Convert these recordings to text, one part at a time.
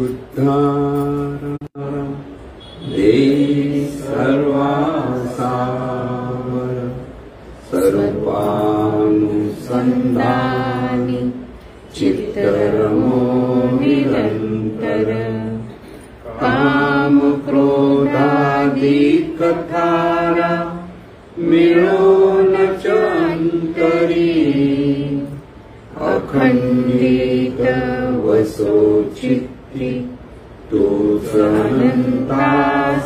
उद्धारं देहि सर्वासावर सर्वानुसन्धानि चित्तरमो निरन्तर काम क्रोधादि कथारा मिळो न चंतरी अखंडित वसो चित्ती तूच अनंता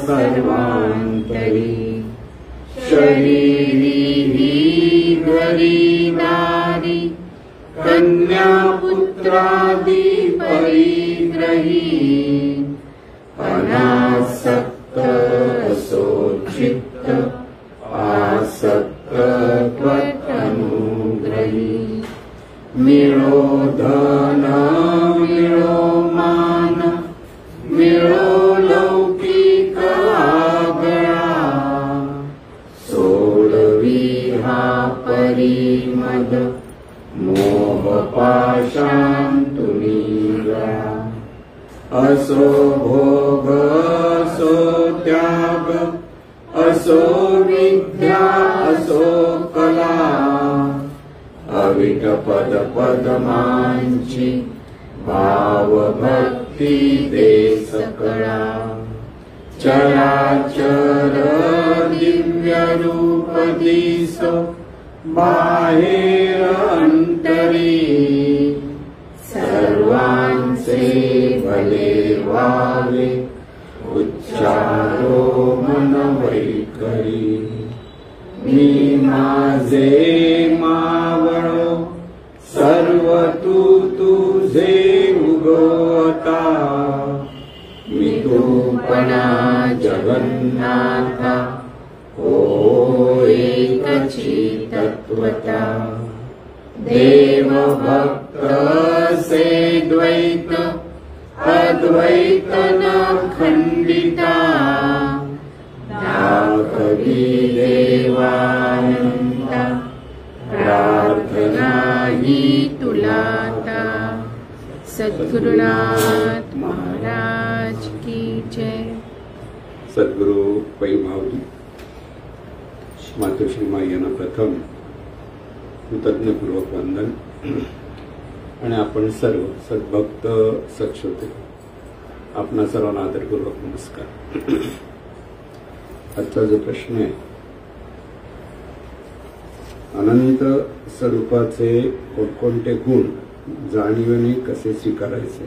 सर्वांतरी शरीरी ही घरी नारी कन्या पुत्रादि परिग्रही अनासक्त असो चित्त आसक्त त्वदनुग्रही मिळो धन मिळो मान मिळो लौकिक आगळा सोडवी हा परिमद मोह पाशांतुनी गळा असो भोग असो त्याग असो विद्या असो कला अविट पद पदमांची भाव भक्ती दे सकळा चराचर दिव्य रूप दिसो बाहेर अंतरी सर्वांचे भले व्हावे उच्चारो मन वैखरी मी माझे मावळो सर्व तू तुझे उगवता मी तूपणा जगन्नाथा ओ एकची तत्वता देव भक्त से द्वैत अद्वैत न खंडिता दाखवी देवानंता प्रार्थना ही तुलाता सद्गुरुनाथ महाराज की जय। सद्गुरु पै माऊली मातोश्री माई यांना प्रथम कृतज्ञपूर्वक वंदन आणि आपण सर्व सद्भक्त सत्श्रोते आपणा सर्वांना आदरपूर्वक नमस्कार। आजचा जो प्रश्न आहे अनंत स्वरूपाचे कोणकोणते गुण जाणीवेने कसे स्वीकारायचे।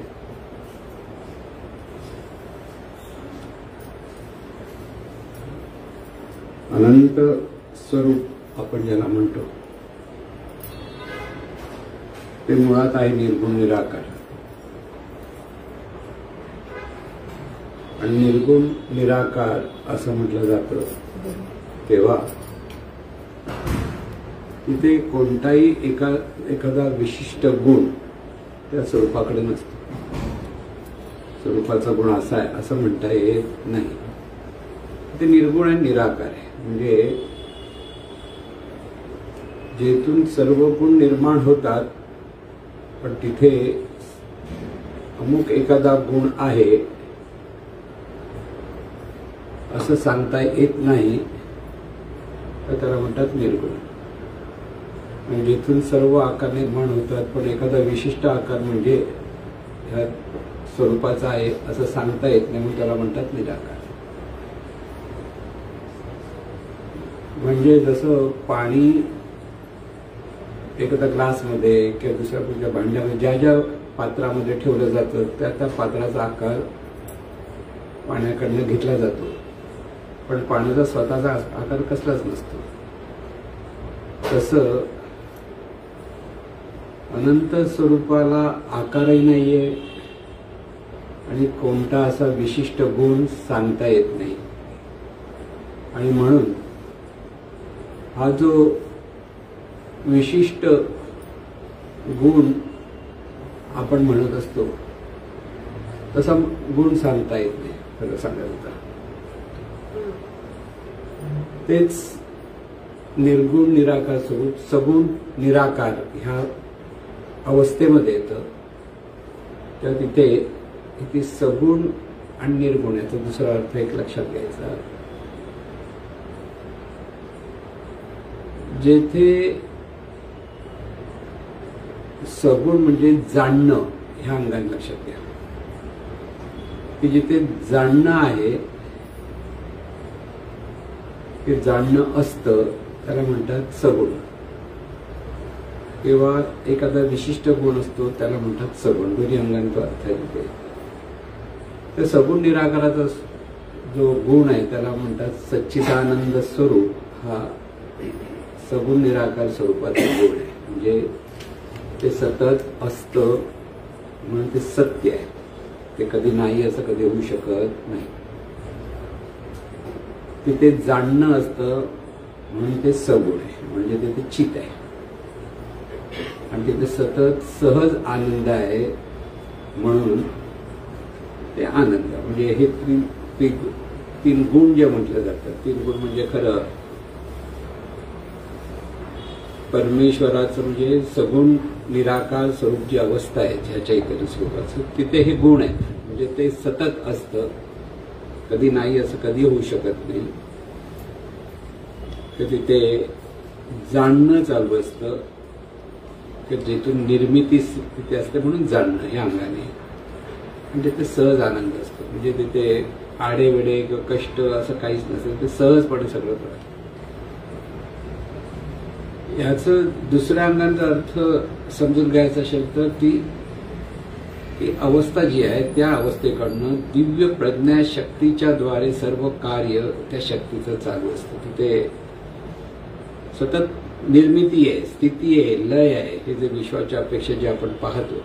अनंत स्वरूप आपण ज्याला म्हणतो ते मुळात आहे निर्गुण निराकार आणि निर्गुण निराकार असं म्हटलं जातं तेव्हा तिथे कोणताही एखादा विशिष्ट गुण त्या स्वरूपाकडे नसतो। स्वरूपाचा गुण असा आहे असं म्हणता येत नाही। ते निर्गुण आणि निराकार आहे म्हणजे जेथून सर्व गुण निर्माण होतात पण तिथे अमुक एखादा गुण आहे असं सांगता येत नाही तर त्याला म्हणतात निर्गुण। म्हणजे जिथून सर्व आकार निर्माण होतात पण एखादा विशिष्ट आकार म्हणजे ह्या स्वरूपाचा आहे असं सांगता येत नाही म्हणून त्याला म्हणतात निराकार। म्हणजे जसं पाणी एखाद्या ग्लासमध्ये किंवा दुसऱ्या कुठल्या भांड्यामध्ये ज्या ज्या पात्रामध्ये ठेवलं जातं त्या त्या पात्राचा आकार पाण्याकडनं घेतला जातो पण पाण्याचा स्वतःचा आकार कसलाच नसतो। तसं अनंत स्वरूपाला आकारही नाहीये आणि कोणता असा विशिष्ट गुण सांगता येत नाही आणि म्हणून हा जो विशिष्ट गुण आपण म्हणत असतो तसा गुण सांगता येत नाही खरं सांगायचं तेच निर्गुण निराकार स्वरूप सगुण निराकार ह्या अवस्थेमध्ये येतं तर तिथे इथे सगुण आणि निर्गुण याचा दुसरा अर्थ एक लक्षात घ्यायचा. जेथे सगुण म्हणजे जाणणं, ह्या अंगाने लक्षात घ्या की जिथे जाणणं आहे ते जाणणं असतं त्याला म्हणतात सगुण, किंवा एखादा विशिष्ट गुण असतो त्याला म्हणतात सगुण. दोन्ही अंगांचा अर्थ आहे. तर सगुण निराकाराचा जो गुण आहे त्याला म्हणतात सच्चिदानंद स्वरूप. हा सगुण निराकार स्वरूपाचा गुण आहे. म्हणजे ते सतत असतं म्हणून ते सत्य आहे. ते कधी नाही असं कधी होऊ शकत नाही. तिथे जाणणं असतं म्हणून ते सगुण आहे, म्हणजे ते चित आहे. आणि तिथे सतत सहज आनंद आहे म्हणून ते आनंद. म्हणजे हे तीन गुण जे म्हटले जातात, तीन गुण म्हणजे खरं परमेश्वराचं म्हणजे सगुण निराकार स्वरूप जी अवस्था आहे ज्याच्या इतर स्वरूपाचं, तिथे हे गुण आहेत. म्हणजे ते सतत असतं, कधी नाही असं कधी होऊ शकत नाही. तर तिथे जाणणं चालू असतं की जिथून निर्मिती तिथे असते म्हणून जाणणं ह्या अंगाने. म्हणजे ते सहज आनंद असतो. म्हणजे तिथे आडेवेडे किंवा कष्ट असं काहीच नसेल, ते सहजपणे सगळं कळतं. याचं दुसऱ्या अंगाचा अर्थ समजून घ्यायचा असेल तर ती अवस्था जी आहे त्या अवस्थेकडनं दिव्य प्रज्ञा शक्तीच्या द्वारे सर्व कार्य त्या शक्तीचं चालू असतं. तिथे सतत निर्मिती आहे, स्थिती आहे, लय आहे. हे जे विश्वाच्या अपेक्षा जे आपण पाहतो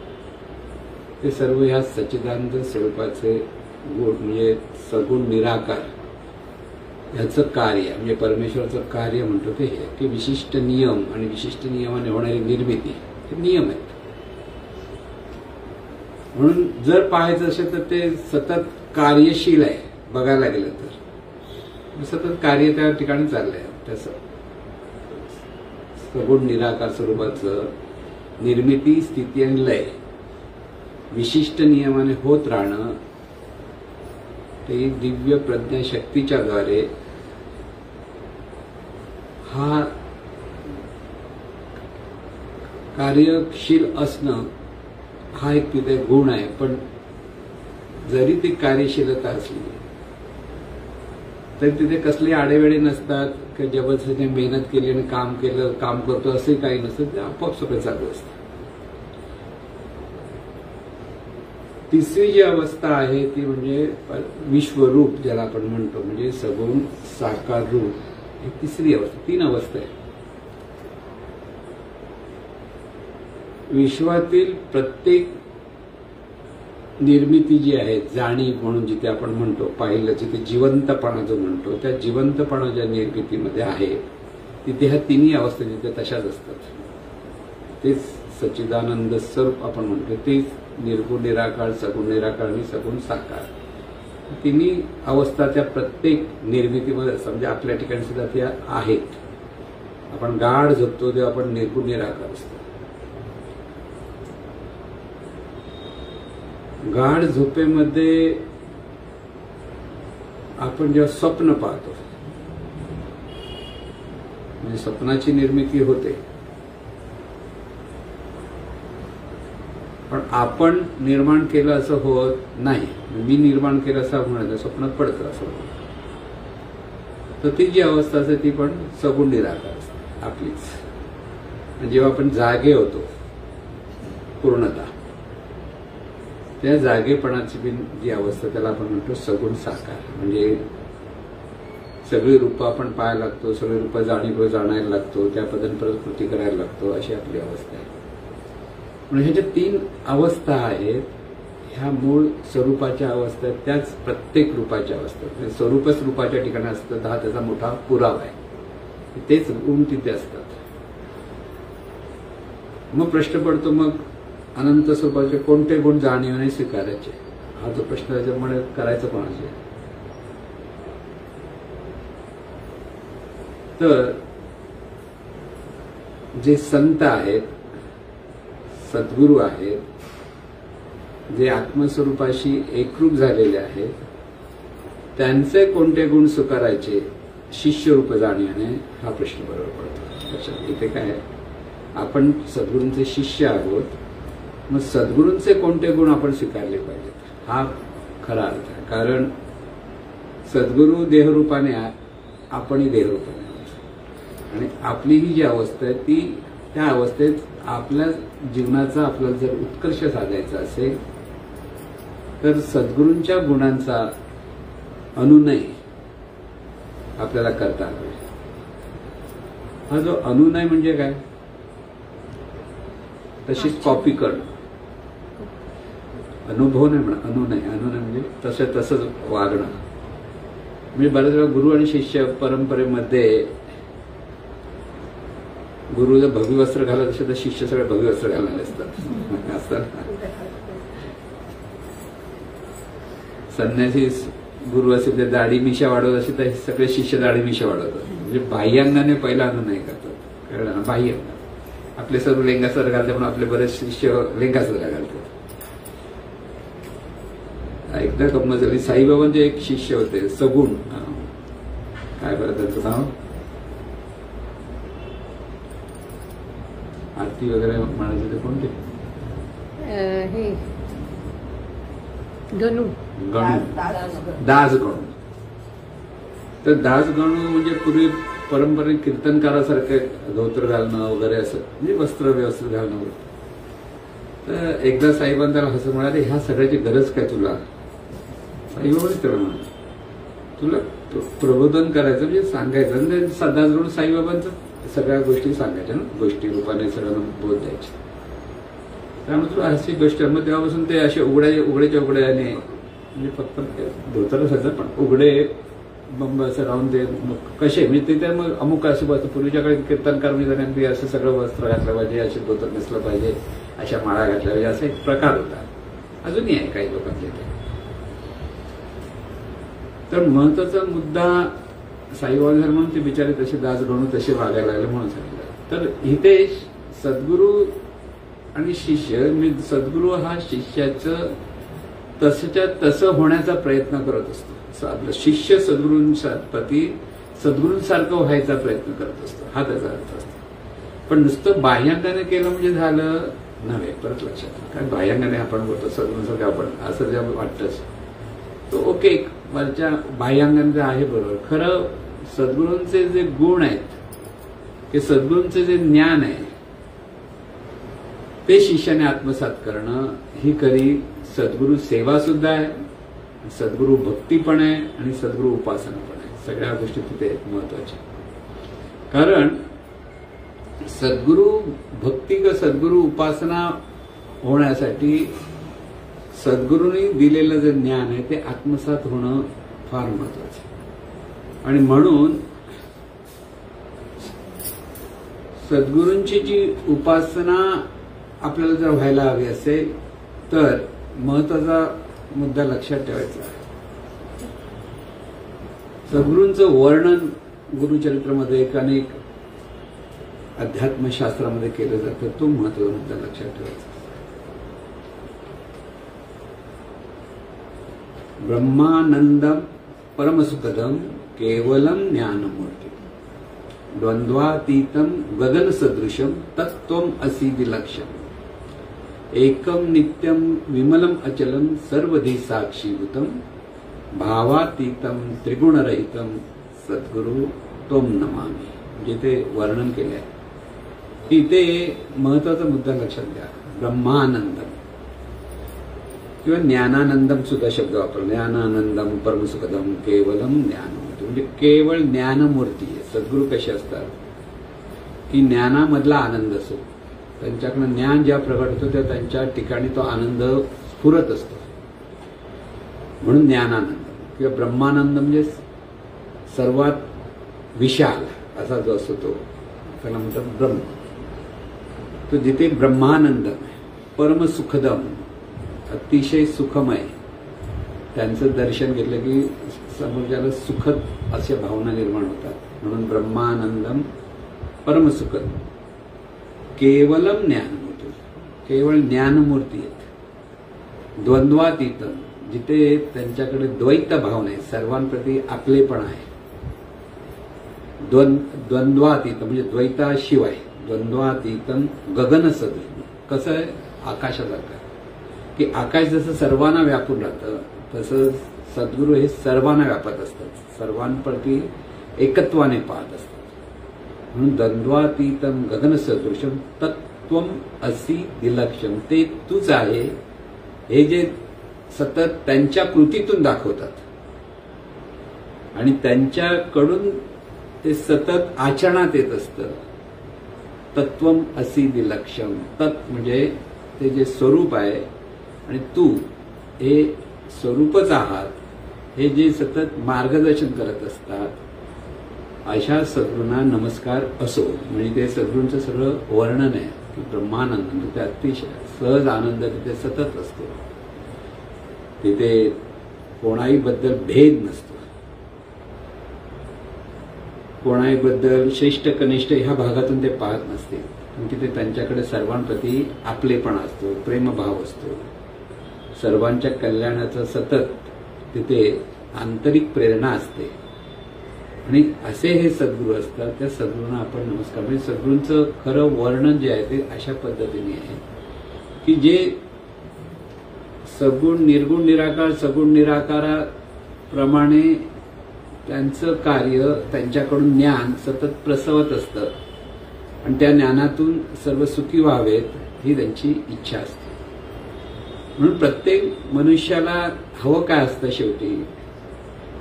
ते सर्व ह्या सच्चिदानंद स्वरूपाचे गुण म्हणजे सगुण निराकार याचं कार्य म्हणजे परमेश्वराचं कार्य म्हणतो ते हे की विशिष्ट नियम आणि विशिष्ट नियमाने होणारी निर्मिती हे नियम आहेत. म्हणून जर पाहायचं असेल तर ते सतत कार्यशील आहे. बघायला गेलं तर सतत कार्य त्या ठिकाणी चाललंय. त्याचं सगुण निराकार स्वरूपाचं निर्मिती, स्थिती आणि लय विशिष्ट नियमाने होत राहणं ते दिव्य प्रज्ञा शक्तीच्या द्वारे हा कार्यशील असणं हा एक तिथे गुण आहे. पण जरी ती कार्यशीलता असली तरी तिथे कसले आडेवेडे नसतात की जबरदस्तीने मेहनत केली आणि काम केलं, काम करतो असंही काही नसतं. ते आपोआप सगळं चालू असतं. तिसरी जी अवस्था आहे ती म्हणजे विश्वरूप ज्याला आपण म्हणतो, म्हणजे सगुण साकार रूप. ही तिसरी अवस्था. तीन अवस्था आहे. विश्वातील प्रत्येक निर्मिती जी आहे, जाणीव म्हणून जिथे आपण म्हणतो, पाहिलं जिथे जिवंतपणा जो म्हणतो, त्या जिवंतपणा ज्या निर्मितीमध्ये आहे तिथे ह्या तिन्ही अवस्था जिथे तशाच असतात. तेच सच्चिदानंद स्वरूप आपण म्हणतो. तेच निर्गुण निराकार, सगुण निराकार आणि सगुण साकार. तिन्ही अवस्था त्या प्रत्येक निर्मितीमध्ये असतात. म्हणजे आपल्या ठिकाणी सुद्धा त्या आहेत. आपण गाढ झोपतो तेव्हा आपण निर्गुण निराकार असतो. गाढ झोपेमध्ये आपण जेव्हा स्वप्न पाहतो म्हणजे स्वप्नाची निर्मिती होते, पण आपण निर्माण केलं असं होत नाही. मी निर्माण केलं असं म्हणत स्वप्नात पडतं असं. तर ती जी अवस्था असते ती पण सगुण निराकार असते आपलीच. जेव्हा आपण जागे होतो पूर्णता, त्या जागेपणाची जी अवस्था त्याला आपण म्हणतो सगुण साकार. म्हणजे सगळी रूपं आपण पाहायला लागतो, सगळी रूपं जाणायला लागतो, त्या पद्धतीने परत कृती करायला लागतो, अशी आपली अवस्था आहे. म्हणजे ह्या ज्या तीन अवस्था आहेत ह्या मूळ स्वरूपाच्या अवस्था आहेत. त्याच प्रत्येक रूपाच्या अवस्था आहेत. स्वरूपच रूपाच्या ठिकाणी असतं हा त्याचा मोठा पुरावा आहे. तेच गुण तिथे असतात. मग प्रश्न पडतो, मग अनंत स्वरूपाचे कोणते गुण जाणीवेने स्वीकारायचे, हा जो प्रश्न त्याच्यामुळे करायचं कोणाचे. तर जे संत आहेत, सद्गुरू आहेत, जे आत्मस्वरूपाशी एकरूप झालेले आहेत त्यांचे कोणते गुण स्वीकारायचे शिष्यरूप जाणीने हा प्रश्न बरोबर पडतो. लक्षात इथे काय आहे, आपण सद्गुरूंचे शिष्य आहोत, मग सद्गुरूंचे कोणते गुण आपण स्वीकारले पाहिजेत हा खरा अर्थ आहे. कारण सद्गुरू देहरूपाने आपणही देहरूपाने आहोत आणि आपली ही जी अवस्था आहे ती त्या अवस्थेत आपल्या जीवनाचा आपल्याला जर उत्कर्ष साधायचा असेल तर सद्गुरूंच्या गुणांचा अनुनय आपल्याला करता आला पाहिजे. हा जो अनुनय म्हणजे काय, तशीच कॉपी करणं. अनुभव नाही म्हणा, अनुनय. अनुनय म्हणजे तसंच वागणं. म्हणजे बऱ्याच वेळा गुरु आणि शिष्य परंपरेमध्ये गुरु जर भगवी वस्त्र घालत असेल तर शिष्य सगळे भगवी वस्त्र घालणारे असतात. संन्यासी गुरु असेल तर दाढी मिशा वाढवत असेल तर सगळे शिष्य दाढी मिशा वाढवतात. म्हणजे बाह्यांगाने पहिला अनुनय करतात. कळलं ना, बाह्यांग. आपले सर्व लेंगासर घालतात म्हणून आपले बरेच शिष्य लेंगासर घालतात. एकदा गंमत झाली, साईबाबांचे एक शिष्य होते सगुण, काय बरं त्यांचं नाव, आरती वगैरे म्हणायचे ते कोणते, हे गणू दास गणू. तर दास गणू म्हणजे पूर्वी परंपरेने कीर्तनकारासारखे धोतर घालणं वगैरे असं, म्हणजे वस्त्र व्यवस्थित घालणं होतं. तर एकदा साईबाबांना त्याला हसं म्हणाले, ह्या सगळ्याची गरज काय तुला. साईबाबांनी त्याला म्हणाले, तुला प्रबोधन करायचं म्हणजे सांगायचं. आणि दास गणू साईबाबांचं सगळ्या गोष्टी सांगायच्या ना, गोष्टी रूपाने सगळ्यांना बोध द्यायचे. त्यामुळे तुला अशी गोष्ट, मग तेव्हापासून ते असे उघड्याच्या उघड्याने, म्हणजे फक्त धोतर असायचं पण उघडे बंब असं राहून ते कसे, म्हणजे ते मग अमुक असे बसतं. पूर्वीच्या काळी कीर्तनकार म्हणजे असं सगळं वस्त्र घातलं पाहिजे, असे धोतर नेसलं पाहिजे, अशा माळा घातल्या पाहिजे, असा एक प्रकार होता. अजूनही आहे काही लोकांचे ते. तर महत्वाचा मुद्दा साईबाबा म्हणून ते बिचारे तसे दास गणू तसे वागायला लागले म्हणून सांगितलं. तर इथे सद्गुरू आणि शिष्य, म्हणजे सद्गुरू हा शिष्याचं तसंच्या तसं होण्याचा प्रयत्न करत असतो. आपलं शिष्य सद्गुरूंप्रती सद्गुरूंसारखं व्हायचा प्रयत्न करत असतो, हा त्याचा अर्थ असतो. पण नुसतं बाह्यांगाने केलं म्हणजे झालं नव्हे. परत लक्षात, कारण बाह्यांगाने आपण बोलतो सद्गुरूंसारखं आपण असं जे वाटतंच तो ओके, वरच्या बाह्यांगाने आहे बरोबर. खरं सद्गुरूंचे जे गुण आहेत, ते सद्गुरूंचे जे ज्ञान आहे ते शिष्याने आत्मसात करणं ही खरी सद्गुरू सेवा सुद्धा आहे, सद्गुरू भक्ती पण आहे आणि सद्गुरू उपासना पण आहे. सगळ्या गोष्टी तिथे महत्वाच्या. कारण सद्गुरू भक्ती किंवा सद्गुरू उपासना होण्यासाठी सद्गुरूंनी दिलेलं जे ज्ञान आहे ते आत्मसात होणं फार महत्वाचं आहे. आणि म्हणून सद्गुरूंची जी उपासना आपल्याला जर व्हायला हवी असेल तर महत्वाचा मुद्दा लक्षात ठेवायचा आहे. सद्गुरूंचं वर्णन गुरुचरित्रामध्ये अनेक अध्यात्मशास्त्रामध्ये केलं जातं. तो महत्वाचा मुद्दा लक्षात ठेवायचा. ब्रह्मानंदम परमसुखदम केवलम ज्ञानमूर्ती द्वंद्वातीतम गगन सदृशम तत्त्वम असि विलक्षम एकम नित्यम विमलम अचलम सर्वधी साक्षीभूतम भावातीतम त्रिगुणरहितम सद्गुरु तोम नमामि. जिथे वर्णन केले आहे तिथे महत्वाचा मुद्दा लक्षात घ्या. ब्रह्मानंदम किंवा ज्ञानानंदम सुद्धा शब्द वापरला. ज्ञानानंदम परमसुखदम केवलम ज्ञानमूर्ती, म्हणजे केवळ ज्ञानमूर्ती आहे. सद्गुरू कसे असतात की ज्ञानामधला आनंद असो, त्यांच्याकडनं ज्ञान ज्या प्रकट होतं त्या त्यांच्या ठिकाणी तो आनंद स्फुरत असतो, म्हणून ज्ञानानंद किंवा ब्रह्मानंद म्हणजे सर्वात विशाल असा जो असतो तो त्याला म्हणतात ब्रह्म. तो जिथे ब्रह्मानंद परमसुखदम अतिशय सुखमय, त्यांचं दर्शन घेतलं की समोरच्याला सुखद अशा भावना निर्माण होतात. म्हणून ब्रह्मानंदम द्वंद्वातीत, जिथे त्यांच्याकडे द्वैत भाव नाही, सर्वांप्रती आपलेपण आहे. द्वंद्वातीत म्हणजे द्वैताशिवाय, द्वंद्वातीतम गगन सदृश. कसं आहे? आकाशासारखं, की आकाश जसं सर्वांना व्यापून राहतं तसं सद्गुरू हे सर्वांना व्यापत असतात, सर्वांप्रती एकत्वाने पाहत असतात. म्हणून द्वंद्वातीतम गगन सदृशम तत्त्वम असि विलक्षण, ते तूच आहे हे जे सतत त्यांच्या कृतीतून दाखवतात आणि त्यांच्याकडून ते सतत आचरणात येत असतं. तत्वम असि विलक्षण, तत् म्हणजे ते जे स्वरूप आहे आणि तू हे स्वरूपच आहात, हे जे सतत मार्गदर्शन करत असतात, अशा सद्गुरूंना नमस्कार असो. म्हणजे ते सद्गुरूंचं सगळं वर्णन आहे की ब्रह्मानंद, म्हणजे ते अतिशय सहज आनंद तिथे सतत असतो. तिथे कोणाही बद्दल भेद नसतो, कोणाही बद्दल श्रेष्ठ कनिष्ठ ह्या भागातून ते पाहत नसते. तिथे त्यांच्याकडे सर्वांप्रती आपलेपणा असतो, प्रेमभाव असतो, सर्वांच्या कल्याणाचं सतत तिथे आंतरिक प्रेरणा असते. आणि असे हे सद्गुरू असतात. त्या सद्गुरूंना आपण नमस्कार. म्हणजे सद्गुरूंचं खरं वर्णन जे आहे ते अशा पद्धतीने आहे की जे सगुण निर्गुण निराकार सगुण निराकाराप्रमाणे त्यांचं कार्य, त्यांच्याकडून ज्ञान सतत प्रसवत असतं आणि त्या ज्ञानातून सर्व सुखी व्हावेत ही त्यांची इच्छा असते. म्हणून प्रत्येक मनुष्याला हवं काय असतं? शेवटी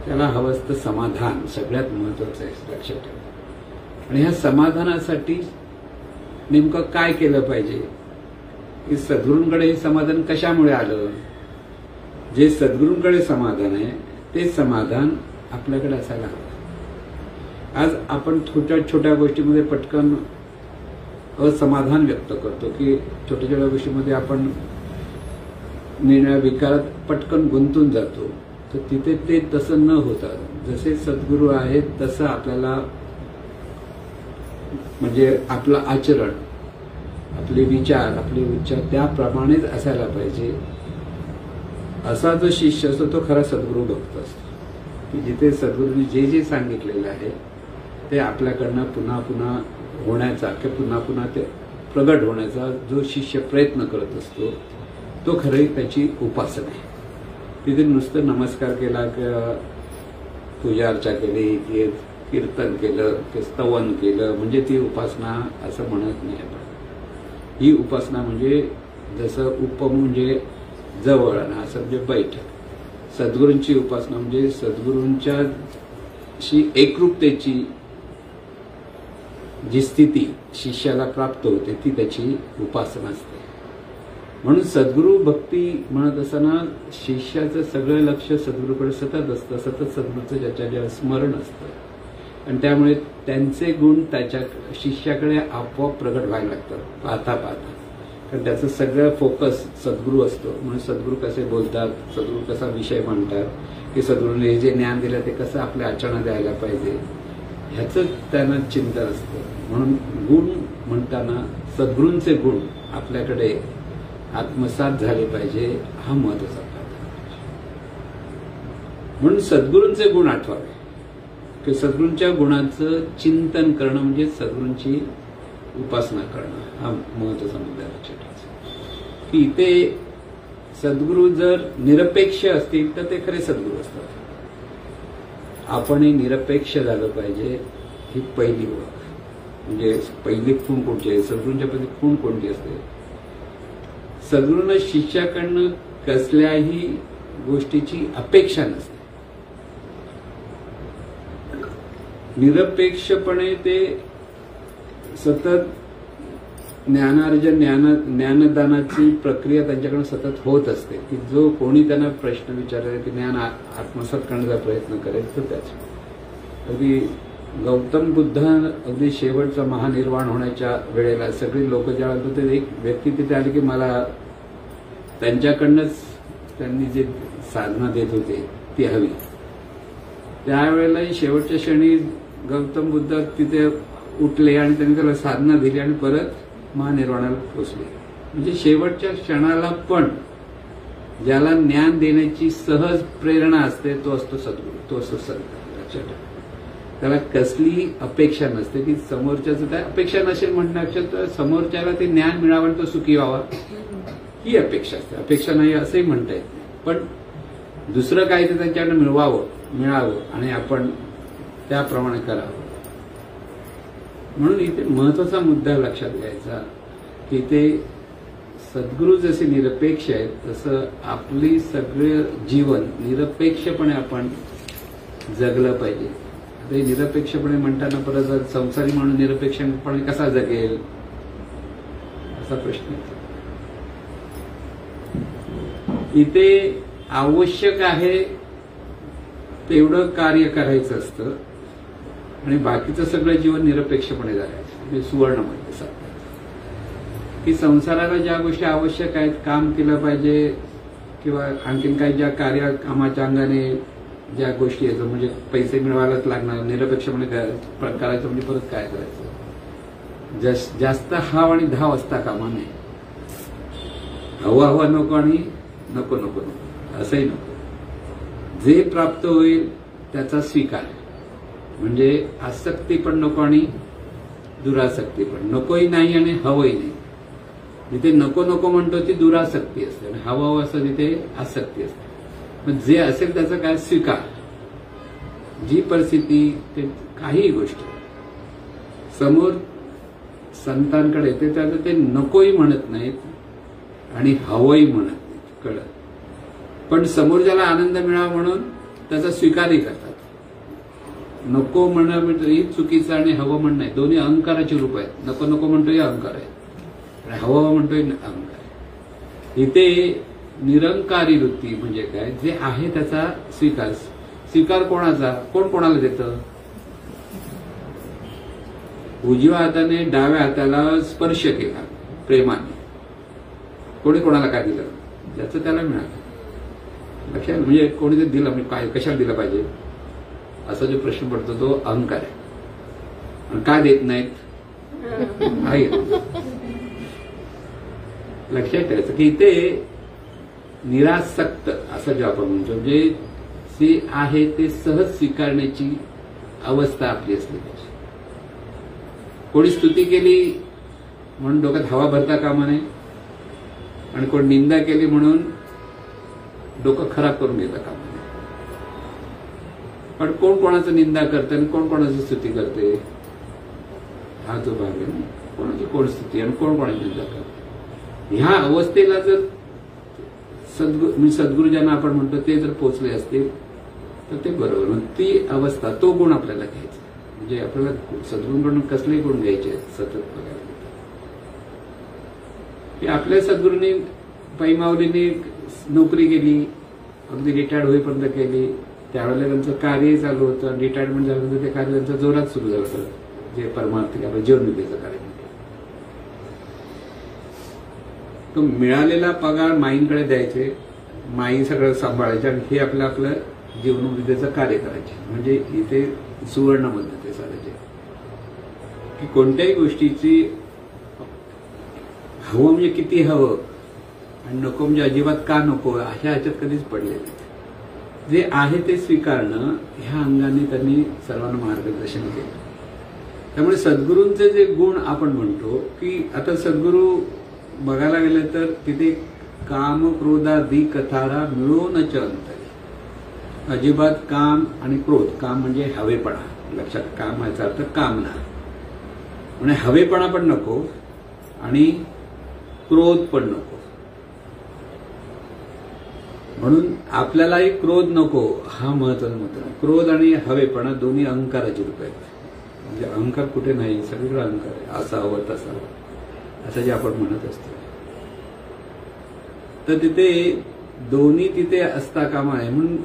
त्याला हवं असतं समाधान. सगळ्यात महत्वाचं आहे, लक्षात ठेवा. आणि ह्या समाधानासाठी नेमकं काय केलं पाहिजे? की सद्गुरूंकडे हे समाधान कशामुळे आलं? जे सद्गुरूंकडे समाधान आहे ते समाधान आपल्याकडे असायला हवं. आज आपण छोट्या छोट्या गोष्टीमध्ये पटकन असमाधान व्यक्त करतो, की छोट्या छोट्या गोष्टीमध्ये आपण निर्णय विकारात पटकन गुंतून जातो. तर तिथे ते तसं न होता जसे सद्गुरू आहेत तसं आपल्याला, म्हणजे आपलं आचरण, आपले विचार, आपले उच्चार त्याप्रमाणेच असायला पाहिजे. असा जो शिष्य असतो तो खरा सद्गुरू भक्त असतो, की जिथे सद्गुरूंनी जे जे सांगितलेलं आहे ते आपल्याकडनं पुन्हा पुन्हा होण्याचा किंवा पुन्हा पुन्हा ते प्रगट होण्याचा जो शिष्य प्रयत्न करत असतो तो खरी त्याची उपासना आहे. तिथे नुसतं नमस्कार केला किंवा पूजा अर्चा केली की कीर्तन केलं की स्तवन केलं म्हणजे ती उपासना असं म्हणत नाही आपण. ही उपासना म्हणजे जसं उप म्हणजे जवळ आणि असं म्हणजे बैठक. सद्गुरूंची उपासना म्हणजे सद्गुरूंच्याशी एकरूपतेची जी स्थिती शिष्याला प्राप्त होते ती त्याची उपासना असते. म्हणून सद्गुरू भक्ती म्हणत असताना शिष्याचं सगळं लक्ष सद्गुरूकडे सतत असतं, सतत सद्गुरूचं ज्याच्या स्मरण असतं आणि त्यामुळे त्यांचे गुण त्याच्या शिष्याकडे आपोआप प्रगट व्हायला लागतात पाहता पाहता. कारण त्याचं सगळं फोकस सद्गुरू असतो. म्हणून सद्गुरू कसे बोलतात, सद्गुरू कसा विषय मांडतात, की सद्गुरूने जे ज्ञान दिलं ते कसं आपल्या आचरणात द्यायला पाहिजे ह्याचं त्यांना चिंतन असतं. म्हणून गुण म्हणताना सद्गुरूंचे गुण आपल्याकडे आत्मसात झाले पाहिजे हा महत्वाचा भाग. म्हणून सद्गुरूंचे गुण आठवावे, की सद्गुरूंच्या गुणांचं चिंतन करणं म्हणजे सद्गुरूंची उपासना करणं हा महत्वाचा मुद्दा लक्षात ठेवायचा. की इथे सद्गुरू जर निरपेक्ष असतील तर ते खरे सद्गुरू असतात. आपणही निरपेक्ष झालं पाहिजे ही पहिली ओळख. म्हणजे पहिली खूण कोणती आहे? सद्गुरूंच्या प्रती खूण कोणती असते? सद्गुरूंना शिष्याकडनं कसल्याही गोष्टीची अपेक्षा नसते. निरपेक्षपणे ते सतत ज्ञानार्जन ज्ञानदानाची प्रक्रिया त्यांच्याकडून सतत होत असते. की जो कोणी त्यांना प्रश्न विचारेल की ज्ञान आत्मसात करण्याचा प्रयत्न करेल तर त्याच. अगदी गौतम बुद्ध अगदी शेवटचा महानिर्वाण होण्याच्या वेळेला सगळी लोक ज्यावेळेला होते एक व्यक्ती तिथे आली की मला त्यांच्याकडनंच त्यांनी जे साधना देत होते ती हवी. त्यावेळेलाही शेवटच्या क्षणी गौतम बुद्ध तिथे उठले आणि त्यांनी त्याला साधना दिली आणि परत महानिर्वाणाला पोचले. म्हणजे शेवटच्या क्षणाला पण ज्याला ज्ञान देण्याची सहज प्रेरणा असते तो असतो सद्गुरू, तो असतो संत. लक्षात ठेवा. त्याला कसली अपेक्षा नसते की समोरच्याचं काय अपेक्षा नसेल म्हणण्यापेक्षा समोरच्याला ते ज्ञान मिळावं आणि तो सुखी व्हावा ही अपेक्षा असते. अपेक्षा नाही असंही म्हणता येत नाही, पण दुसरं काय ते त्यांच्याकडे मिळावं आणि आपण त्याप्रमाणे करावं. म्हणून इथे महत्वाचा मुद्दा लक्षात घ्यायचा की ते सद्गुरू जसे निरपेक्ष आहेत तसं आपली सगळं जीवन निरपेक्षपणे आपण जगलं पाहिजे. आता हे निरपेक्षपणे म्हणताना परत संसारी म्हणून निरपेक्षपणे कसा जगेल असा प्रश्न येतो. इथे आवश्यक आहे तेवढं कार्य करायचं असतं आणि बाकीचं सगळं जीवन निरपेक्षपणे जगायचं. म्हणजे सुवर्णमध्ये सांगतात की संसाराला ज्या गोष्टी आवश्यक आहेत काम केलं पाहिजे किंवा आणखीन काही ज्या कामाच्या अंगाने ज्या गोष्टी आहेत म्हणजे पैसे मिळवायलाच लागणार निरपेक्षपणे करायचं म्हणजे परत काय करायचं. जास्त हाव आणि धाव असता कामा नये. हवं नको आणि नको नको नको असंही नको. जे प्राप्त होईल त्याचा स्वीकार म्हणजे आसक्ती पण नको आणि दुरासक्ती पण नकोही नाही आणि हवंही नाही. जिथे नको नको म्हणतो ती दुरासक्ती असते आणि हवं असं तिथे आसक्ती असते. पण जे असेल त्याचा काय स्वीकार. जी परिस्थिती ते काही गोष्ट समोर संतांकडे येते त्याचं ते नकोही म्हणत नाहीत आणि हवंही म्हणत नाहीत कळत. पण समोर ज्याला आनंद मिळावा म्हणून त्याचा स्वीकारही करतात. नको म्हणणं म्हणजे चुकीचं आणि हवं म्हणणं आहे दोन्ही अहंकाराची रूप आहेत. नको नको म्हणतोय अहंकार आहे आणि हवं म्हणतोय अहंकार आहे. इथे निरंकारी वृत्ती म्हणजे काय जे आहे त्याचा स्वीकार. स्वीकार कोणाचा कोण कोणाला देतं. उजव्या हाताने डाव्या हाताला स्पर्श केला प्रेमाने कोणी कोणाला काय दिलं ज्याचं त्याला मिळालं. लक्षात म्हणजे कोणी ते दिलं म्हणजे काय कशाला दिलं पाहिजे असा जो प्रश्न पडतो तो अहंकार आहे. आणि का देत नाहीत आहे लक्षात ठेवायचं की इथे निरासक्त असं जे आपण म्हणतो म्हणजे जे आहे ते सहज स्वीकारण्याची अवस्था आपली असली पाहिजे. कोणी स्तुती केली म्हणून डोक्यात हवा भरता कामा नये आणि कोण निंदा केली म्हणून डोकं खराब करून घेता कामा नये. पण कोण कोणाचं निंदा करते आणि कोण कोणाची स्तुती करते हा जो भाग आहे ना. कोणाची कोण स्तुती आणि कोण कोणाची निंदा करते ह्या अवस्थेला जर सद्गुरू ज्यांना आपण म्हणतो ते जर पोचले असतील तर ते बरोबर. ती अवस्था तो गुण आपल्याला घ्यायचा म्हणजे आपल्याला सद्गुरूंकडून कसले गुण घ्यायचे सतत बघायला की आपल्या सद्गुरूंनी पैमावलीने नोकरी केली अगदी रिटायर्ड होईपर्यंत केली. त्यावेळेला त्यांचं कार्यही चालू होतं. रिटायरमेंट झाल्यानंतर ते कार्य त्यांचं जोरात सुरू झालं होतं जे परमार्थिक आपलं जीवननिधीचं कार्य. तो मिळालेला पगार माईंकडे द्यायचे माई सगळं सांभाळायचे आणि हे आपलं जीवननिधीचं कार्य करायचे. म्हणजे इथे सुवर्ण पद्धती साधायचे की कोणत्याही गोष्टीची हवं म्हणजे किती हवं आणि नको म्हणजे अजिबात का नको अशा ह्याच्यात कधीच पडले नाही. जे आहे ते स्वीकारणं ह्या अंगाने त्यांनी सर्वांना मार्गदर्शन केलं. त्यामुळे सद्गुरूंचे जे गुण आपण म्हणतो की आता सद्गुरू बघायला गेलं तर तिथे काम क्रोधादी कथारा मिळूनच अंतरी. अजिबात काम आणि क्रोध काम म्हणजे हवेपणा लक्षात काम याचा अर्थ कामना म्हणजे हवेपणा पण नको आणि क्रोध पण नको. म्हणून आपल्यालाही क्रोध नको हा महत्वाचा मुद्दा. क्रोध आणि हवेपणा दोन्ही अहंकाराची रूप आहेत. म्हणजे अहंकार कुठे नाही सगळीकडे अहंकार आहे. असा हवं तसा हवं असं जे आपण म्हणत असतो. तर तिथे दोन्ही तिथे असता कामा आहे. म्हणून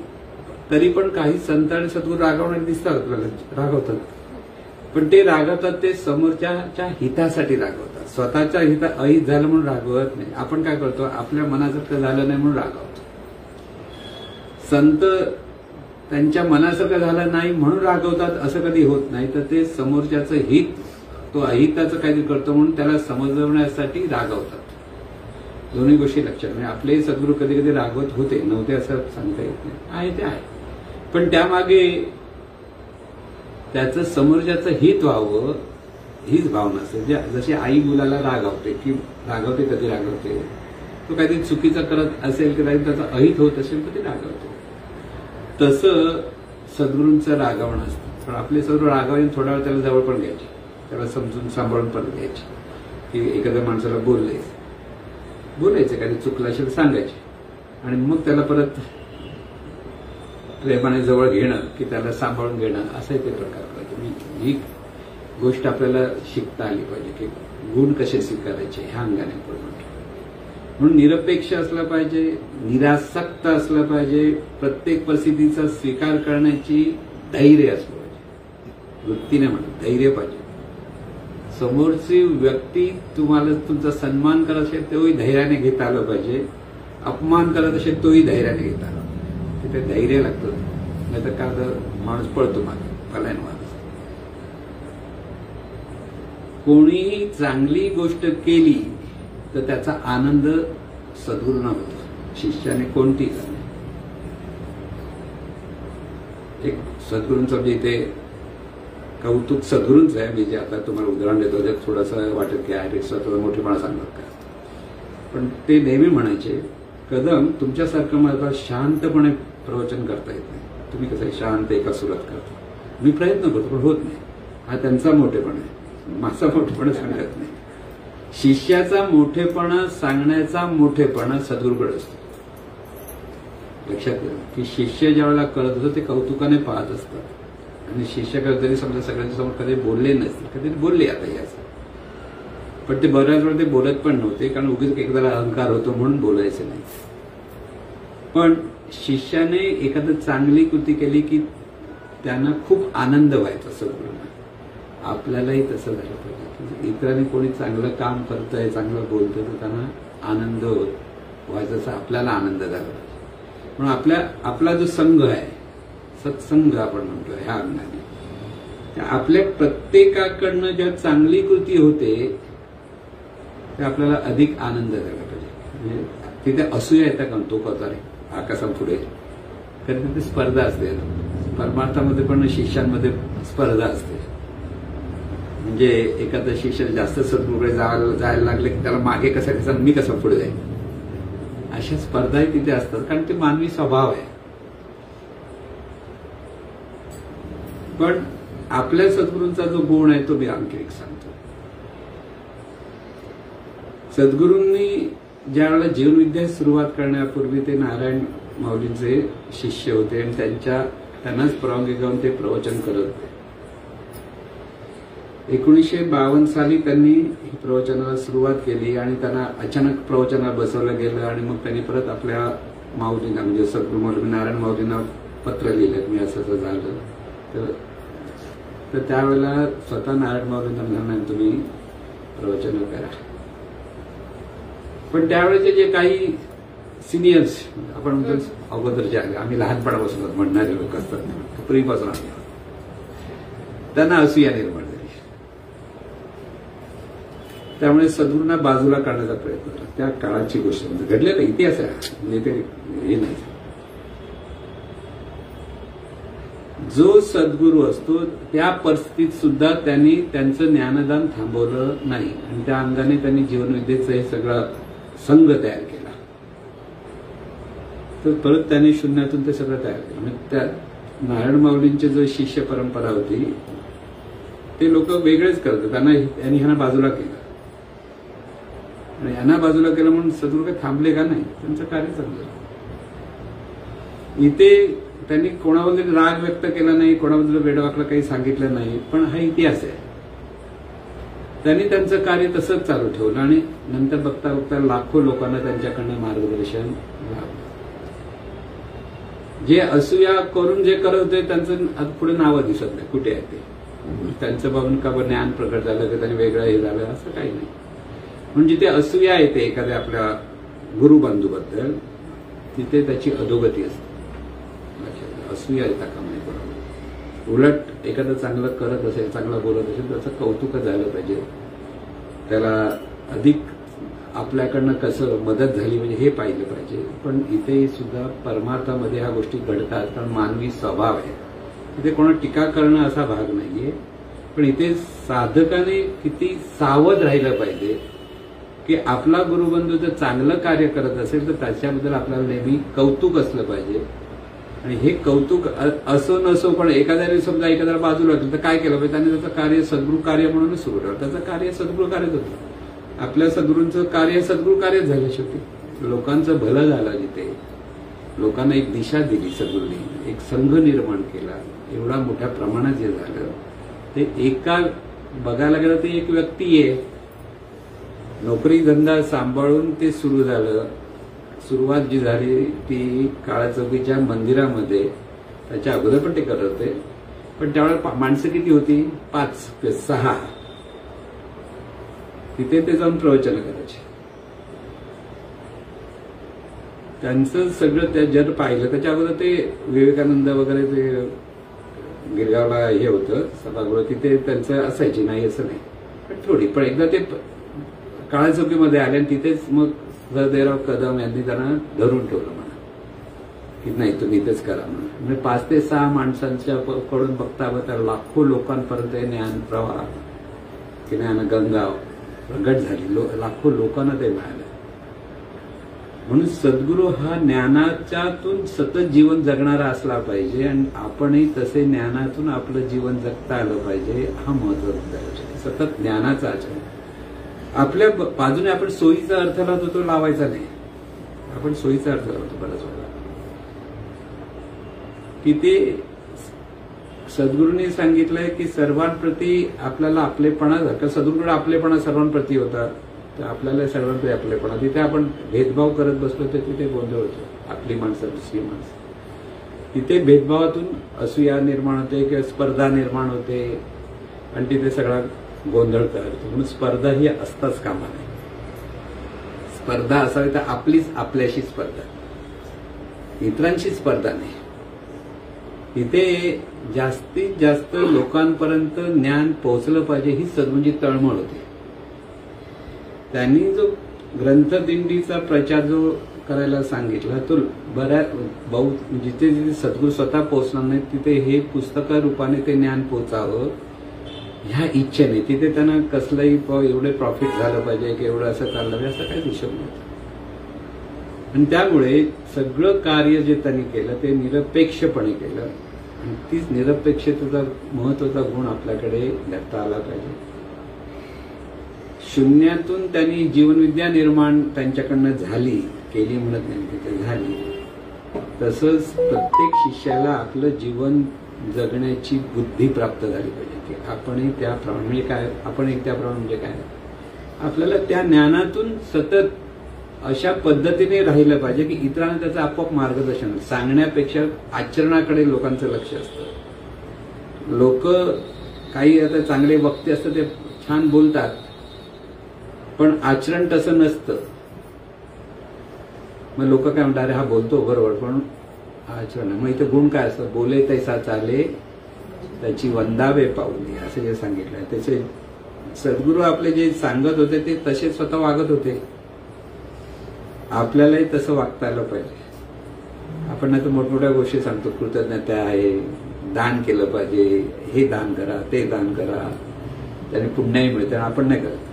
तरी पण काही संत आणि सद्गुरू रागवणारे दिसतात आपल्याला रागवतात पण ते रागवतात ते समोरच्या हितासाठी रागवतात. स्वतःच्या अहित झालं म्हणून रागवत नाही. आपण काय करतो आपल्या मनासारखं झालं नाही म्हणून रागवतो. संत त्यांच्या मनासारखं झालं नाही म्हणून रागवतात असं कधी होत नाही. तर ते समोरच्याचं हित तो अहिताचं काहीतरी करतो म्हणून त्याला समजवण्यासाठी रागवतात. दोन्ही गोष्टी लक्षात म्हणजे आपलेही सद्गुरू कधी कधी रागवत होते, नव्हते असं सांगता येत नाही, आहे ते आहे. पण त्यामागे त्याचं समोरच्याचं हित व्हावं हीच भावना असते. जशी आई मुलाला रागवते की रागवते, कधी रागवते, तो काहीतरी चुकीचं करत असेल की काही त्याचं अहित होत असेल तर ते रागवते. तसं सद्गुरूंचं रागवणं असतं. पण आपले सद्गुरू रागवून थोडा वेळ त्याला जवळ पण घ्यायचे, त्याला समजून सांभाळून परत घ्यायचे की एखाद्या माणसाला बोलायचं काही चुकलं असेल सांगायचे आणि मग त्याला परत प्रेमाने जवळ घेणं की त्याला सांभाळून घेणं असंही ते प्रकार करायचे. ही गोष्ट आपल्याला शिकता आली पाहिजे की गुण कसे स्वीकारायचे ह्या अंगाने पण. म्हणून निरपेक्ष असलं पाहिजे, निरासक्त असलं पाहिजे, प्रत्येक परिस्थितीचा स्वीकार करण्याची धैर्य असलं पाहिजे. वृत्तीने म्हणत धैर्य पाहिजे. समोरची व्यक्ती तुम्हाला तुमचा सन्मान करत असेल तोही धैर्याने घेता आलं पाहिजे, अपमान करत असेल तोही धैर्याने घेता आलं. तिथे धैर्य लागतं, नाही तर का माणूस पळतो मागे पलायनवाद. कोणीही चांगली गोष्ट केली तर त्याचा आनंद सद्गुरूंना होतो, शिष्याने कोणती करणे. एक सद्गुरूंचं म्हणजे इथे कौतुक सद्गुरूंच आहे. मी जे आता तुम्हाला उदाहरण देतो त्यात थोडंसं वाटत की अरे स्वतःचा मोठेपणा सांगतात का, पण ते नेहमी म्हणायचे कदम तुमच्यासारखं मला शांतपणे प्रवचन करता येत नाही. तुम्ही कसं शांत एका सुरात करता, मी प्रयत्न करतो पण होत नाही. हा त्यांचा मोठेपणा आहे, माझा मोठेपणा सांगत नाही. शिष्याचा मोठेपणा सांगण्याचा मोठेपणा सद्गुरूकडे असतो. लक्षात घ्या की शिष्य ज्या वेळेला करत असतो ते कौतुकाने पाहत असतात आणि शिष्याकडे जरी समजा सगळ्यांच्या समोर कधी बोलले नसतील, कधी बोलले आता याचं, पण ते बऱ्याच वेळा ते बोलत पण नव्हते कारण उगीच एकदा अहंकार होतो म्हणून बोलायचे नाही. पण शिष्याने एखादं चांगली कृती केली की त्यांना खूप आनंद व्हायचा सद्गुरूंना. आपल्यालाही तसं झालं पाहिजे. इतरांनी कोणी चांगलं काम करतंय, चांगलं बोलतंय तर त्यांना आनंद व्हायचा असा आपल्याला आनंद झाला पाहिजे. म्हणून आपला जो संघ आहे, सत्संग आपण म्हणतो ह्या अंगाने, आपल्या प्रत्येकाकडनं ज्या चांगली कृती होते ते आपल्याला अधिक आनंद झाला पाहिजे. म्हणजे तिथे असूया येतं का तो कसा रे आकाशापुढे, कारण तिथे स्पर्धा असते. परमार्थामध्ये पण शिष्यांमध्ये स्पर्धा असते. म्हणजे एखादा शिष्य जास्त सद्गुरूकडे जायला लागले की त्याला मागे कसं मी कसं पुढे जाईल, अशा स्पर्धाही तिथे असतात कारण ते मानवी स्वभाव आहे. पण आपल्या सद्गुरूंचा जो गुण आहे तो मी आणखी एक सांगतो. सद्गुरूंनी ज्या वेळेला जीवनविद्या सुरुवात करण्यापूर्वी ते नारायण माऊलींचे शिष्य होते आणि त्यांनाच परवानगी घेऊन ते प्रवचन करत होते. 1952 साली त्यांनी प्रवचनाला सुरुवात केली आणि त्यांना अचानक प्रवचनाला बसवलं गेलं आणि मग त्यांनी परत आपल्या माऊलींना म्हणजे सद्गुरू माऊली नारायण माऊलींना पत्र लिहिलं मी असं असं झालं. तर त्यावेळेला स्वतः नारायण माऊलींना म्हणाले तुम्ही प्रवचन करा. पण त्यावेळेचे जे काही सिनियर्स आपण म्हणतो अगोदरचे आले, आम्ही लहानपणापासून म्हणणारे लोक असतात पूर्वीपासून आले, त्यांना असूया निर्माण झाली. त्यामुळे सद्गुरूंना बाजूला काढण्याचा प्रयत्न केला. त्या काळाची गोष्ट म्हणजे घडलेला इतिहास आहे, म्हणजे ते हे नाही. जो सद्गुरू असतो त्या परिस्थितीत सुद्धा त्यांनी त्यांचं ज्ञानदान थांबवलं नाही आणि त्या अंगाने त्यांनी जीवनविद्येचं हे सगळा संघ तयार केला. तर परत त्यांनी शून्यातून ते सगळं तयार केलं. म्हणजे त्या नारायण माऊलींची जो शिष्य परंपरा होती ते लोक वेगळेच करतात. त्यांनी ह्यांना बाजूला केलं आणि यांना बाजूला केलं म्हणून सद्गुरू काही थांबले का नाही, त्यांचं कार्य चाललं. इथे त्यांनी कोणाबद्दल राग व्यक्त केला नाही, कोणाबद्दल वेडवाकला काही सांगितलं नाही, पण हा इतिहास आहे. त्यांनी त्यांचं कार्य तसंच चालू ठेवलं आणि नंतर बघता बघता लाखो लोकांना त्यांच्याकडनं मार्गदर्शन लाभलं. जे असूया करून जे करत होते त्यांचं आज पुढे नावं दिसत नाही कुठे आहे ते. त्यांचं बघून का ज्ञान प्रकट झालं की त्यांनी वेगळं हे झालं असं काही नाही. म्हणजे जिथे असूया येते एखाद्या आपल्या गुरुबंधूबद्दल तिथे त्याची अधोगती असते. असूया येता का नाही बरोबर. उलट एखादं चांगलं करत असेल, चांगलं बोलत असेल त्याचं कौतुक झालं पाहिजे, त्याला अधिक आपल्याकडनं कसं मदत झाली म्हणजे हे पाहिलं पाहिजे. पण इथे सुद्धा परमार्थामध्ये ह्या गोष्टी घडतात, कारण मानवी स्वभाव आहे. इथे कोणा टीका करणं असा भाग नाहीये. पण इथे साधकाने किती सावध राहिलं पाहिजे की आपला गुरुबंधू जर चांगलं कार्य करत असेल तर त्याच्याबद्दल आपल्याला नेहमी कौतुक असलं पाहिजे. आणि हे कौतुक असो नसो, पण एखाद्याने समजा एखाद्याला बाजूला होतं तर काय केलं पाहिजे, त्याने त्याचं कार्य सद्गुरू कार्य म्हणूनच सुरू ठेवलं. त्याचं कार्य सद्गुरू कार्यच होतं. आपल्या सद्गुरूंचं कार्य सद्गुरू कार्यच झालं. शेवटी लोकांचं भलं झालं. जिथे लोकांना एक दिशा दिली सद्गुरूंनी, एक संघ निर्माण केला, एवढा मोठ्या प्रमाणात जे झालं ते एका बघायला गेलं ते एक व्यक्ती आहे. नोकरी धंदा सांभाळून ते सुरू झालं. सुरुवात जी झाली ती काळाचौकीच्या मंदिरामध्ये, त्याच्या अगोदर पण ते करत होते. पण त्यावेळेला माणसं किती होती, 5 ते 6. तिथे ते जाऊन प्रवचन करायचे. त्यांचं सगळं त्या जर पाहिलं त्याच्या अगोदर ते विवेकानंद वगैरे ते गिरगावला हे होतं सभागृह, तिथे त्यांचं असायची, नाही असं नाही, पण थोडी. पण एकदा ते काळाचौकीमध्ये आले आणि तिथेच मग सहदेवराव कदम यांनी त्यांना धरून ठेवलं म्हणा की नाही तुम्ही इथेच करा म्हणून. म्हणजे 5 ते 6 माणसांच्या कडून बघता बघता लाखो लोकांपर्यंत ज्ञान प्रवाह की ज्ञानगंगा प्रगट झाली. लाखो लोकांना ते मिळालं. म्हणून सद्गुरू हा ज्ञानाच्यातून सतत जीवन जगणारा असला पाहिजे आणि आपणही तसे ज्ञानातून आपलं जीवन जगता आलं पाहिजे. हा महत्वाचा आहे. सतत ज्ञानाचा आचरण. आपल्या बाजूने आपण सोयीचा अर्थ लावतो तो लावायचा नाही. आपण सोयीचा अर्थ लावतो बराच वेळा की ते सद्गुरूंनी सांगितलंय की सर्वांप्रती आपल्याला आपलेपणा, जर सद्गुरूकडे आपलेपणा सर्वांप्रती होता तर आपल्याला सर्वांप्रती आपलेपणा. तिथे आपण भेदभाव करत बसलो तर तिथे गोंधळ होतो. आपली माणसं दुसरी माणसं, तिथे भेदभावातून असूया निर्माण होते किंवा स्पर्धा निर्माण होते आणि तिथे सगळा गोंधळ करतो. म्हणून स्पर्धा ही असताच कामा नाही. स्पर्धा असावी तर आपलीच आपल्याशी स्पर्धा, इतरांशी स्पर्धा नाही. इथे जास्तीत जास्त लोकांपर्यंत ज्ञान पोहोचलं पाहिजे ही सद्गुरूंची तळमळ होती. त्यांनी जो ग्रंथदिंडीचा प्रचार जो करायला सांगितला तो जिथे जिथे सद्गुरू स्वतः पोहोचणार नाही तिथे हे पुस्तका रूपाने ते ज्ञान पोहोचावं ह्या इच्छेने. तिथे त्यांना कसलंही एवढे प्रॉफिट झालं पाहिजे की एवढं असं चाललं पाहिजे असं काही हिशोब नव्हता. आणि त्यामुळे सगळं कार्य जे त्यांनी केलं ते निरपेक्षपणे केलं. आणि तीच निरपेक्षतेचा महत्वाचा गुण आपल्याकडे घेता आला पाहिजे. शून्यातून त्यांनी जीवनविद्या निर्माण त्यांच्याकडनं झाली, केली म्हणत नाही, तिथे झाली. तसंच प्रत्येक शिष्याला आपलं जीवन जगण्याची बुद्धी प्राप्त झाली पाहिजे की आपणही त्याप्रमाणे म्हणजे काय, आपण एक त्याप्रमाणे म्हणजे काय, आपल्याला त्या ज्ञानातून सतत अशा पद्धतीने राहिलं पाहिजे की इतरांना त्याचं आपोआप मार्गदर्शन. सांगण्यापेक्षा आचरणाकडे लोकांचं लक्ष असतं. लोक काही आता चांगले वक्ते असतात ते छान बोलतात पण आचरण तसं नसतं. मग लोक काय म्हणतात अरे हा बोलतो बरोबर पण आचरण. मग इथे गुण काय असतं, बोले तैसा चाले त्याची वंदावे पाऊले असं जे सांगितलंय. त्याचे सद्गुरू आपले जे सांगत होते ते तसे स्वतः वागत होते. आपल्यालाही तसं वागता आलं पाहिजे. आपण नाही तर मोठमोठ्या गोष्टी सांगतो, कृतज्ञता आहे, दान केलं पाहिजे, हे दान करा, ते दान करा, त्याने पुण्याही मिळतं, आपण नाही करत.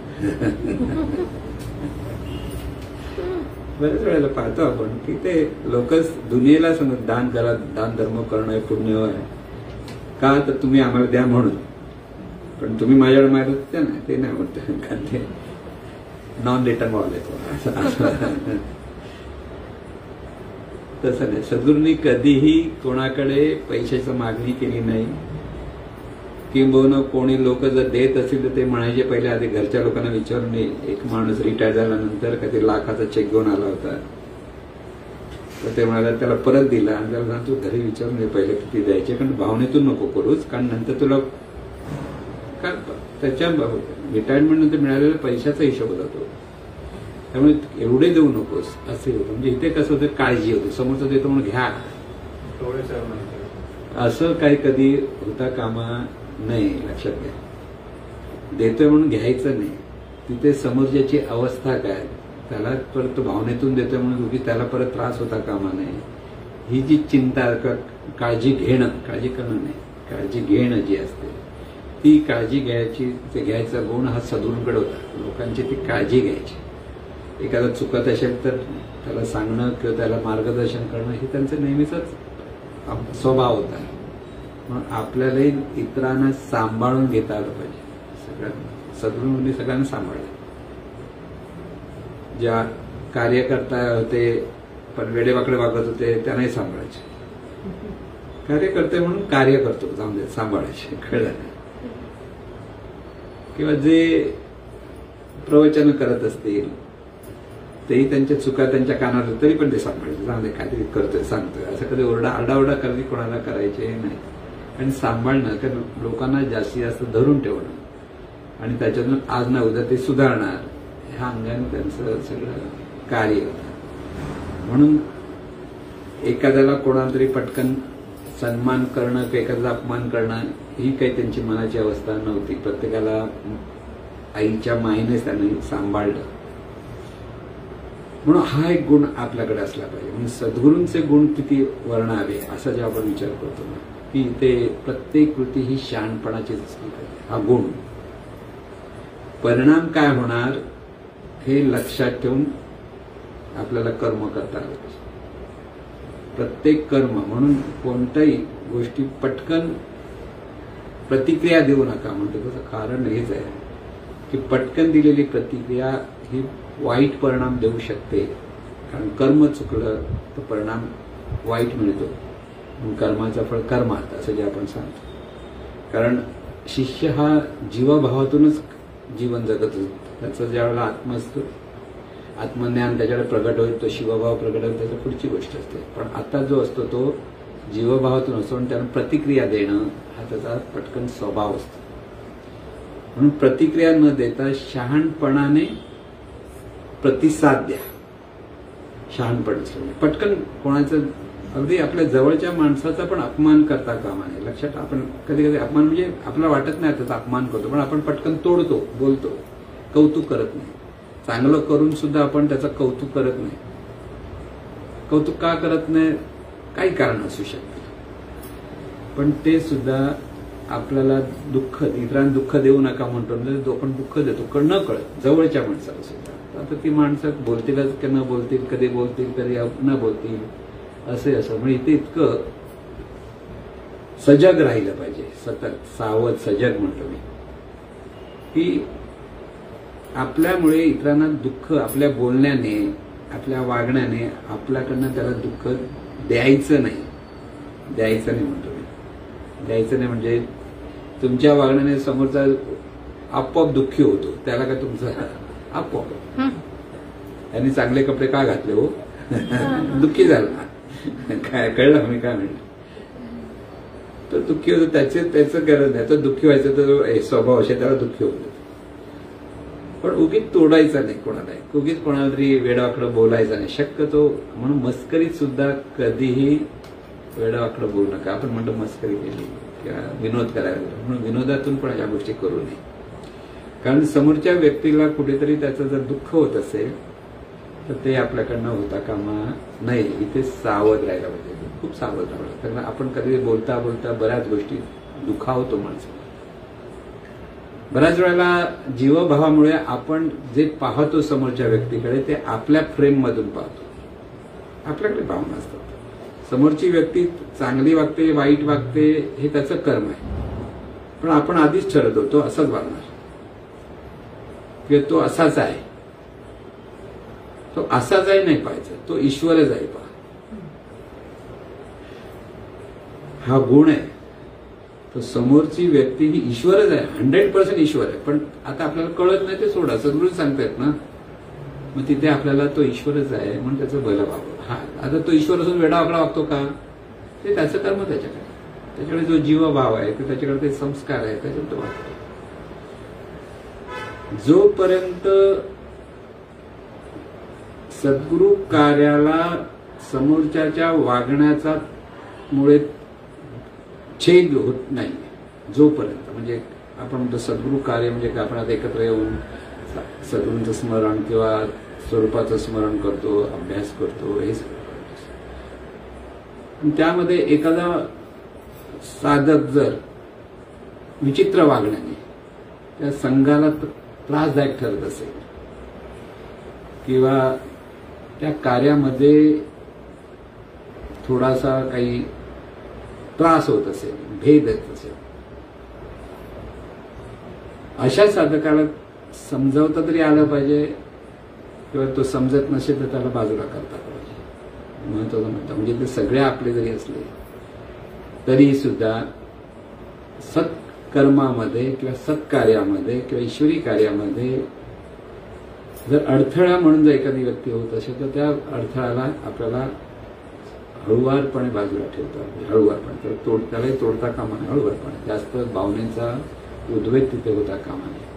बऱ्याच वेळेला पाहतो आपण की ते लोक दुनियेला सांगत दान करा, दान धर्म करणं हे पुण्य आहे का, तर तुम्ही आम्हाला द्या म्हणून. पण तुम्ही माझ्याकडे मागत त्या नाही, ते नाही म्हणत कारण ते नॉन रिटर्न मॉडेल येतो. तसं नाही. सद्गुरूंनी कधीही कोणाकडे पैशाची मागणी केली नाही. किंबहुना कोणी लोक जर देत असतील तर ते म्हणायचे पहिले आधी घरच्या लोकांना विचारून. एक माणूस रिटायर झाल्यानंतर का ते लाखाचा चेक घेऊन आला होता तर ते म्हणाले त्याला परत दिला आणि त्याला सांगतो घरी विचारून घे पहिले किती द्यायचे, कारण भावनेतून नको करूच, कारण नंतर तुला त्याच्या रिटायरमेंट नंतर मिळालेल्या पैशाचा हिशोब होता तो. त्यामुळे एवढे देऊ नकोस असे होतं. म्हणजे इथे कसं होतं, काळजी होती, समोरचं देतो म्हणून घ्या असं काही कधी होता कामा नाही. लक्षात घ्या, देतोय म्हणून घ्यायचं नाही. तिथे समोरच्याची अवस्था काय, त्याला परत तो भावनेतून देतोय म्हणून उगी त्याला परत त्रास होता कामा नये. ही जी चिंता, काळजी घेणं, काळजी करणं नाही, काळजी घेणं जी असते ती काळजी घ्यायची, ते घ्यायचा गुण हा सद्गुरूंकडे होता. लोकांची ती काळजी घ्यायची. एखादा चुकत असेल तर त्याला सांगणं किंवा त्याला मार्गदर्शन करणं हे त्यांचं नेहमीचाच स्वभाव होता. म्हणून आपल्यालाही इतरांना सांभाळून घेता आलं पाहिजे. सगळ्यांना सद्गुरूंनी सगळ्यांना सांभाळलं. ज्या कार्यकर्ता होते पण वेडेवाकडे वागत होते त्यांनाही सांभाळायचे. कार्यकर्ते म्हणून कार्य करतो, जाऊन दे, सांभाळायचे. कळलं नाही. किंवा जे प्रवचन करत असतील तेही त्यांच्या चुका त्यांच्या कानावर तरी पण ते सांभाळायचे. जाऊन दे, काहीतरी करतोय, सांगतोय, असं कधी आरडाओरडा कधी कोणाला करायचे नाही. आणि सांभाळणं, कारण लोकांना जास्तीत जास्त धरून ठेवणं आणि त्याच्यातून आज ना उद्या ते सुधारणार, ह्या अंगाने त्यांचं सगळं कार्य होतं. म्हणून एखाद्याला कोणाला तरी पटकन सन्मान करणं किंवा एखाद्याचा अपमान करणं ही काही त्यांची मनाची अवस्था नव्हती. प्रत्येकाला आईच्या मायेनेच त्यांनी सांभाळलं. म्हणून हा एक गुण आपल्याकडे असला पाहिजे. म्हणजे सद्गुरूंचे गुण किती वर्णावे असा जेव्हा आपण विचार करतो ना, की ते प्रत्येक कृती ही शहाणपणाचीच असली पाहिजे. हा गुण, परिणाम काय होणार हे लक्षात ठेवून आपल्याला कर्म करता आलं पाहिजे. प्रत्येक कर्म, म्हणून कोणत्याही गोष्टी पटकन प्रतिक्रिया देऊ नका. म्हणतो त्याचं कारण हेच आहे की पटकन दिलेली प्रतिक्रिया ही वाईट परिणाम देऊ शकते. कारण कर्म चुकलं तर परिणाम वाईट मिळतो. कर्माचं फळ कर्मात असं जे आपण सांगतो. कारण शिष्य हा जीवभावातूनच जीवन जगत असतो. त्याचं ज्यावेळेला आत्म असतो, आत्मज्ञान त्याच्याकडे प्रगट होईल, तो शिवभाव प्रगट होईल, त्याची पुढची गोष्ट असते. पण आता जो असतो तो जीवभावातून असतो आणि त्याला प्रतिक्रिया देणं हा त्याचा पटकन स्वभाव असतो. म्हणून प्रतिक्रिया न देता शहाणपणाने प्रतिसाद द्या. शहाणपण पटकन कोणाचं, अगदी आपल्या जवळच्या माणसाचा पण अपमान करता कामा नये. लक्षात, आपण कधी कधी अपमान म्हणजे आपल्याला वाटत नाही त्याचा अपमान करतो, पण आपण पटकन तोडतो, बोलतो, कौतुक करत नाही. चांगलं करून सुद्धा आपण त्याचं कौतुक करत नाही. कौतुक का करत नाही, काही कारण असू शकते. पण ते सुद्धा आपल्याला दुःख, इतरांना दुःख देऊ नका म्हणतो, म्हणजे आपण दुःख देतो न कळत जवळच्या माणसाला सुद्धा. आता ती माणसं बोलतीलच की न बोलतील, कधी बोलतील कधी न बोलतील, असं म्हणजे इथे इतकं सजग राहिलं पाहिजे. सतत सावध सजग म्हणतो मी, की आपल्यामुळे इतरांना दुःख, आपल्या बोलण्याने, आपल्या वागण्याने आपल्याकडनं त्याला दुःख द्यायचं नाही. द्यायचं नाही म्हणतो मी. द्यायचं नाही म्हणजे तुमच्या वागण्याने समोरचा आपोआप दुःखी होतो. त्याला काय तुमचं आपोआप, त्यांनी चांगले कपडे का घातले हो, दुःखी झाला. काय कळलं मी काय म्हणलं, तो दुःखी होतो. त्याचं गरज नाही, तो दुःखी व्हायचं तर स्वभाव असे त्याला दुःखी होतो. पण उगीच तोडायचा नाही कोणाला, उगीच कोणाला तरी वेडावाकडं बोलायचं नाही शक्यतो. म्हणून मस्करीत सुद्धा कधीही वेडावाकडं बोलू नका. आपण म्हणतो मस्करी केली किंवा विनोद करायला, म्हणून विनोदातून पण अशा गोष्टी करू नये. कारण समोरच्या व्यक्तीला कुठेतरी त्याचं जर दुःख होत असेल तर ते आपल्याकडनं होता कामा नये. इथे सावध राहायला पाहिजे, खूप सावध राहावं. कारण आपण कधी बोलता बोलता बऱ्याच गोष्टी दुखावतो माणसाला. बऱ्याच वेळेला जीवभावामुळे आपण जे पाहतो समोरच्या व्यक्तीकडे ते आपल्या फ्रेम मधून पाहतो. आपल्याकडे भावना असतात. समोरची व्यक्ती चांगली वागते, वाईट वागते, हे त्याचं कर्म आहे. पण आपण आधीच ठरवतो तो असाच वागणार किंवा तो असाच आहे. तो असाच आहे नाही पाहायचा, तो ईश्वरच आहे पहा. हा गुण आहे. तो समोरची व्यक्ती ही ईश्वरच आहे, 100% ईश्वर आहे. पण आता आपल्याला कळत नाही ते सोडा, सद्गुरू सांगतायत ना. मग तिथे आपल्याला तो ईश्वरच आहे म्हणून त्याचं भलं व्हावं. हा, आता तो ईश्वर असून वेडावाकडा वागतो का, ते त्याचं कर्म त्याच्याकडे जो जीवभाव आहे ते त्याच्याकडे ते संस्कार आहे त्याच्यात तो वागतो. जोपर्यंत सद्गुरू कार्याला समोरच्याच्या वागण्याचा मुळे छेद होत नाही, जोपर्यंत, म्हणजे आपण म्हणतो सद्गुरू कार्य म्हणजे आपण आता एकत्र येऊन सद्गुरूंचं स्मरण किंवा स्वरूपाचं स्मरण करतो, अभ्यास करतो, हे सगळं. त्यामध्ये एखादा साधक जर विचित्र वागण्याने त्या संघाला त्रासदायक ठरत असेल किंवा त्या कार्यामध्ये थोडासा काही त्रास होत असेल, भेद येत असेल, अशा साधकाला समजावता तरी आलं पाहिजे किंवा तो समजत नसेल तर त्याला बाजूला करता पाहिजे. महत्वाचं म्हणतात म्हणजे ते सगळे आपले जरी असले तरी सुद्धा सत्कर्मामध्ये किंवा सत्कार्यामध्ये किंवा ईश्वरी कार्यामध्ये जर अडथळा म्हणून जर एखादी व्यक्ती होत असेल तर त्या अडथळ्याला आपल्याला हळुवारपणे बाजूला ठेवता, हळुवारपणे त्यालाही तोडता कामा नये, हळुवारपणे, जास्त भावनेचा उद्वेग तिथे होता कामा नये.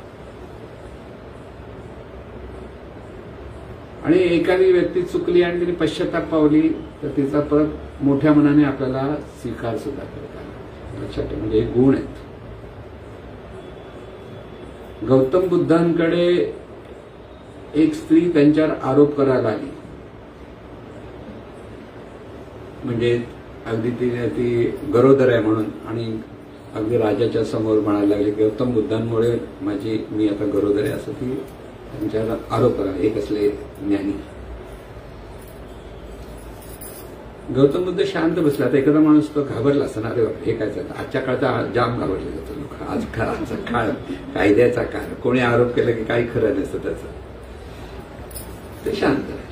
आणि एखादी व्यक्ती चुकली आणि तिने पश्चाताप पावली तर तिचा परत मोठ्या मनाने आपल्याला स्वीकार सुद्धा करता आला. लक्षात ठेवा, म्हणजे हे गुण आहेत. गौतम बुद्धांकडे एक स्त्री त्यांच्यावर आरोप करायला आली. म्हणजे अगदी ती गरोदर आहे म्हणून आणि अगदी राजाच्या समोर म्हणायला लागली गौतम बुद्धांमुळे मी आता गरोदर आहे असं ती त्यांच्यावर आरोप करा. एक असले ज्ञानी. गौतम बुद्ध शांत बसला. आता एखादा माणूस तो घाबरला असणार, अरे हे काय चालतं. आजच्या काळचा जाम घाबरले जातो लोक. आजचा काळ कायद्याचा काळ, कोणी आरोप केला की काही खरं नसतं त्याचं. ते शांत आहे.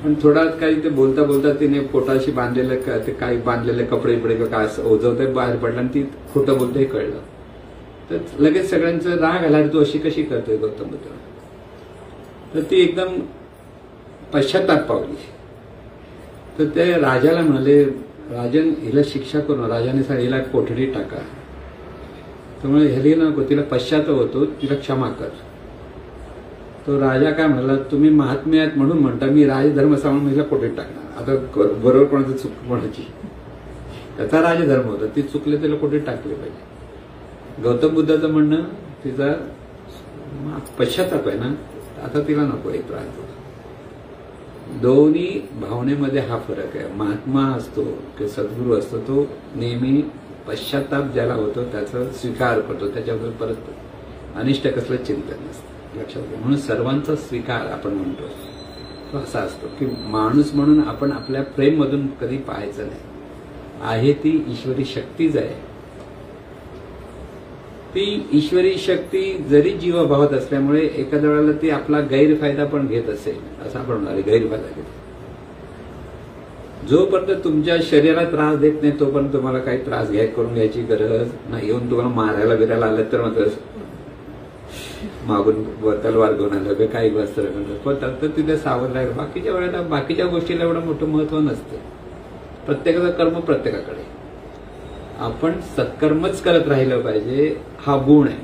पण थोडा काही ते बोलता बोलता तिने पोटाशी बांधलेलं ते काही बांधलेले कपडे बिपडे काय ओझवते बाहेर पडलं आणि ती खोटं बोलते हे कळलं तर लगेच सगळ्यांचं राग आला. तू अशी कशी करतोय गौतम बुद्ध. तर ती एकदम पश्चाताप पावली. तर ते राजाला म्हणाले, राजन हिला शिक्षा करू. राजाने सांगितलं हिला कोठडीत टाका. त्यामुळे ह्याली नको, तिला पश्चाताप होतो, तिला क्षमा कर. तो राजा काय म्हणाला, तुम्ही महात्मे आहेत म्हणून म्हणता, मी राजधर्म सांगून हिला कोठडीत टाकणार. आता बरोबर कोणाचं चूक कोणाची, त्याचा राजधर्म होता. ती चुकले तिला कोठडीत टाकले पाहिजे. गौतम बुद्धाचं म्हणणं तिचा पश्चाताप आहे ना, आता तिला नको एक त्रास. दोन्ही भावनेमध्ये हा फरक आहे. महात्मा असतो किंवा सद्गुरू असतो तो नेहमी पश्चाताप ज्याला होतो त्याचा स्वीकार करतो, त्याच्याबद्दल परत अनिष्ट कसलं चिंतन नसतं. लक्षात घ्या. म्हणून सर्वांचा स्वीकार आपण म्हणतो तो असा असतो की माणूस म्हणून आपण आपल्या प्रेममधून कधी पाहायचं नाही. आहे ती ईश्वरी शक्तीच आहे. ती ईश्वरी शक्ती जरी जीवभावात असल्यामुळे एखाद्या वेळेला ती आपला गैरफायदा पण घेत असेल असं आपण म्हणाले. गैरफायदा घेत जोपर्यंत तुमच्या शरीराला त्रास देत नाही तोपर्यंत तुम्हाला काही त्रास करून घ्यायची गरज नाही. येऊन तुम्हाला मारायला बिरायला आलं तर मात्र मागून तलवार घेऊन आलं काही वस्त्र घेऊन, पण तर तिथे सावध राहील. बाकीच्या वेळेला बाकीच्या गोष्टीला एवढं मोठं महत्व नसतं. प्रत्येकाचं कर्म प्रत्येकाकडे. आपण सत्कर्मच करत राहिलं पाहिजे. हा गुण आहे.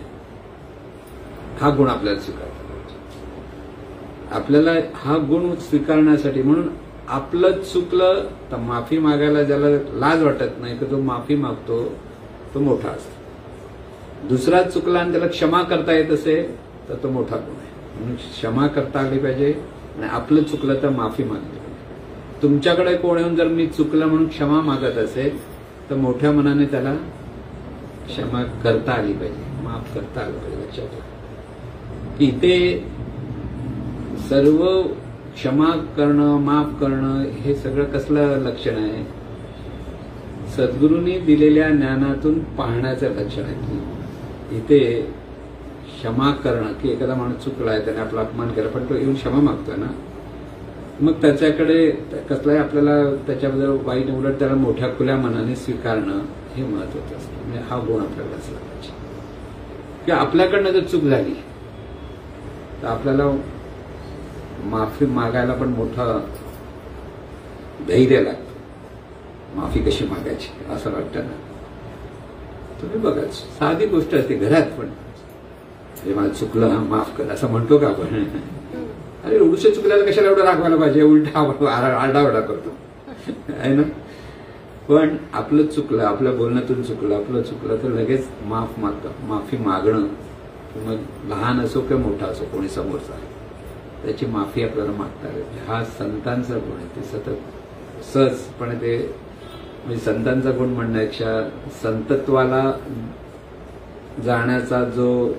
हा गुण आपल्याला स्वीकारला पाहिजे. आपल्याला हा गुण स्वीकारण्यासाठी म्हणून आपलं चुकलं तर माफी मागायला ज्याला लाज वाटत नाही तर तो माफी मागतो तो मोठा असतो. दुसरा चुकला आणि त्याला क्षमा करता येत असेल तर तो मोठा गुण आहे. म्हणून क्षमा करता आली पाहिजे आणि आपलं चुकलं तर माफी मागली पाहिजे. तुमच्याकडे कोण येऊन जर मी चुकलं म्हणून क्षमा मागत असेल तर मोठ्या मनाने त्याला क्षमा करता आली पाहिजे, माफ करता आलं पाहिजे. लक्षात ठेवा की इथे सर्व क्षमा करणं माफ करणं हे सगळं कसलं लक्षण आहे. सद्गुरूंनी दिलेल्या ज्ञानातून पाहण्याचं लक्षण आहे. इथे क्षमा करणं की एखादा माणूस चुकलाय त्याने आपला अपमान केला पण तो येऊन क्षमा मागतोय ना, मग त्याच्याकडे कसलाही आपल्याला त्याच्याबद्दल वाईट उलट त्याला मोठ्या खुल्या मनाने स्वीकारणं हे महत्वाचं असतं. म्हणजे हा गुण आपल्याला असला पाहिजे की आपल्याकडनं जर चूक झाली तर आपल्याला माफी मागायला पण मोठं धैर्य लागतं. माफी कशी मागायची असं वाटतं ना. तुम्ही बघा साधी गोष्ट असते घरात पण, म्हणजे मला चुकलं माफ कर असं म्हणतो का आपण. अरे एवढूशा चुकल्याला कशाला एवढं राखवायला पाहिजे, उलटा आरडाओरडा करतो आहे ना. पण आपलं चुकलं, आपल्या बोलण्यातून चुकलं, आपलं चुकलं तर लगेच माफ मागतं. माफी मागणं मग लहान असो किंवा मोठा असो कोणी समोरचा त्याची माफी आपल्याला मागता येते. हा संतांचा गुण आहे. ते सतत सहजपणे ते म्हणजे संतांचा गुण म्हणण्यापेक्षा संतत्वाला जाण्याचा जो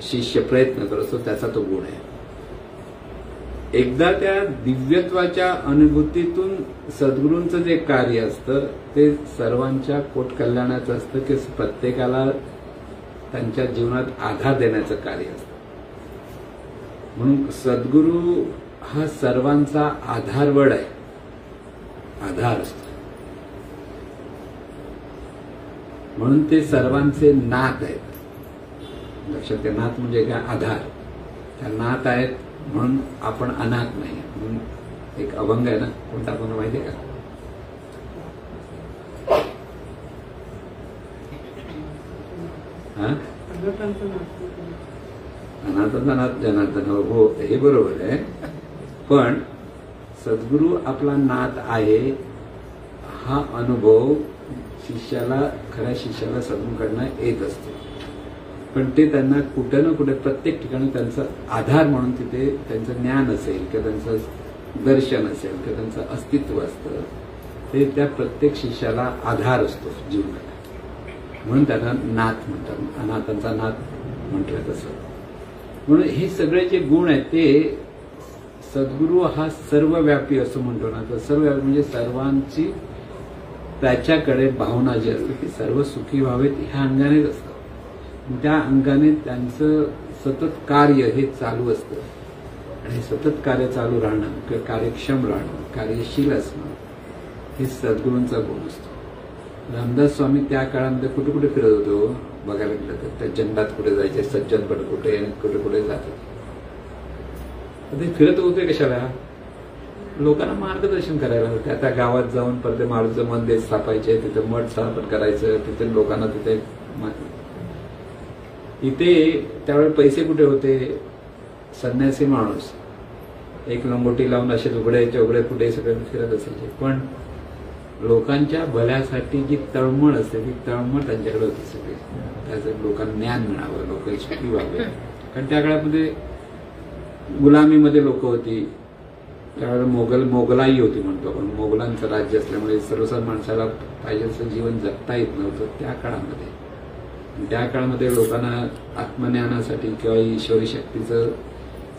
शिष्य प्रयत्न करतो त्याचा तो गुण आहे. एकदा त्या दिव्यत्वाच्या अनुभूतीतून सद्गुरूंचं जे कार्य असतं ते सर्वांच्या पोट कल्याणाचं असतं की प्रत्येकाला त्यांच्या जीवनात आधार देण्याचं कार्य असतं. म्हणून सद्गुरू हा सर्वांचा आधारवड आहे, आधार असतो. म्हणून ते सर्वांचे नाथ आहेत. लक्षात घ्या, नाथ म्हणजे काय? आधार. त्या नाथ आहेत म्हणून आपण अनाथ नाही. म्हणून एक अभंग आहे ना, कोणता अभंग माहिती आहे का? अनाथाचा नाथ जनार्दन. हो, हे बरोबर आहे. पण सद्गुरू आपला नाथ आहे हा अनुभव शिष्याला, खऱ्या शिष्याला सद्गुरूकडनं येत असतो. पण ते त्यांना कुठे ना कुठे प्रत्येक ठिकाणी त्यांचा आधार म्हणून तिथे त्यांचं ज्ञान असेल किंवा त्यांचं दर्शन असेल किंवा त्यांचं अस्तित्व असतं, ते त्या प्रत्येक शिष्याला आधार असतो जीवनाला. म्हणून त्यांना नाथ म्हणतात, अनाथांचा नाथ म्हटलं तसं. म्हणून हे सगळे जे गुण आहेत ते सद्गुरू हा सर्वव्यापी असं म्हणतो ना, तर सर्वव्यापी म्हणजे सर्वांची त्याच्याकडे भावना जी असते ती सर्व सुखी व्हावेत ह्या अंगानेच असतात. त्या अंगाने त्यांचं सतत कार्य हे चालू असतं. आणि सतत कार्य चालू राहणं किंवा कार्यक्षम राहणं, कार्यशील असणं हे सद्गुरूंचा गुण असतो. रामदास स्वामी त्या काळामध्ये कुठे कुठे फिरत होतो बघायला गेलं तर. त्या जंगलात कुठे जायचे, सज्जनपट कुठे कुठे कुठे जातात. ते फिरत होते कशाला? लोकांना मार्गदर्शन करायला. त्या गावात जाऊन परत मारूचं मंदिर स्थापायचे, तिथे मठ स्थापन करायचं, तिथे लोकांना तिथे. इथे त्यावेळेस पैसे कुठे होते? संन्यासी माणूस एक लंगोटी लावून असे उघड्याचे उघडे कुठे सगळे फिरत असायचे. पण लोकांच्या भल्यासाठी जी तळमळ असते ती तळमळ त्यांच्याकडे होती सगळी. त्याचं लोकांना ज्ञान मिळावं, लोक सुखी व्हावे. कारण त्या काळामध्ये गुलामीमध्ये लोक होती. त्यावेळेला मोगलाई होती म्हणतो आपण. मोगलांचं राज्य असल्यामुळे सर्वसाधारण माणसाला पाहिजे असं जीवन जगता येत नव्हतं त्या काळामध्ये. त्या काळामध्ये लोकांना आत्मज्ञानासाठी किंवा ईश्वरी शक्तीचं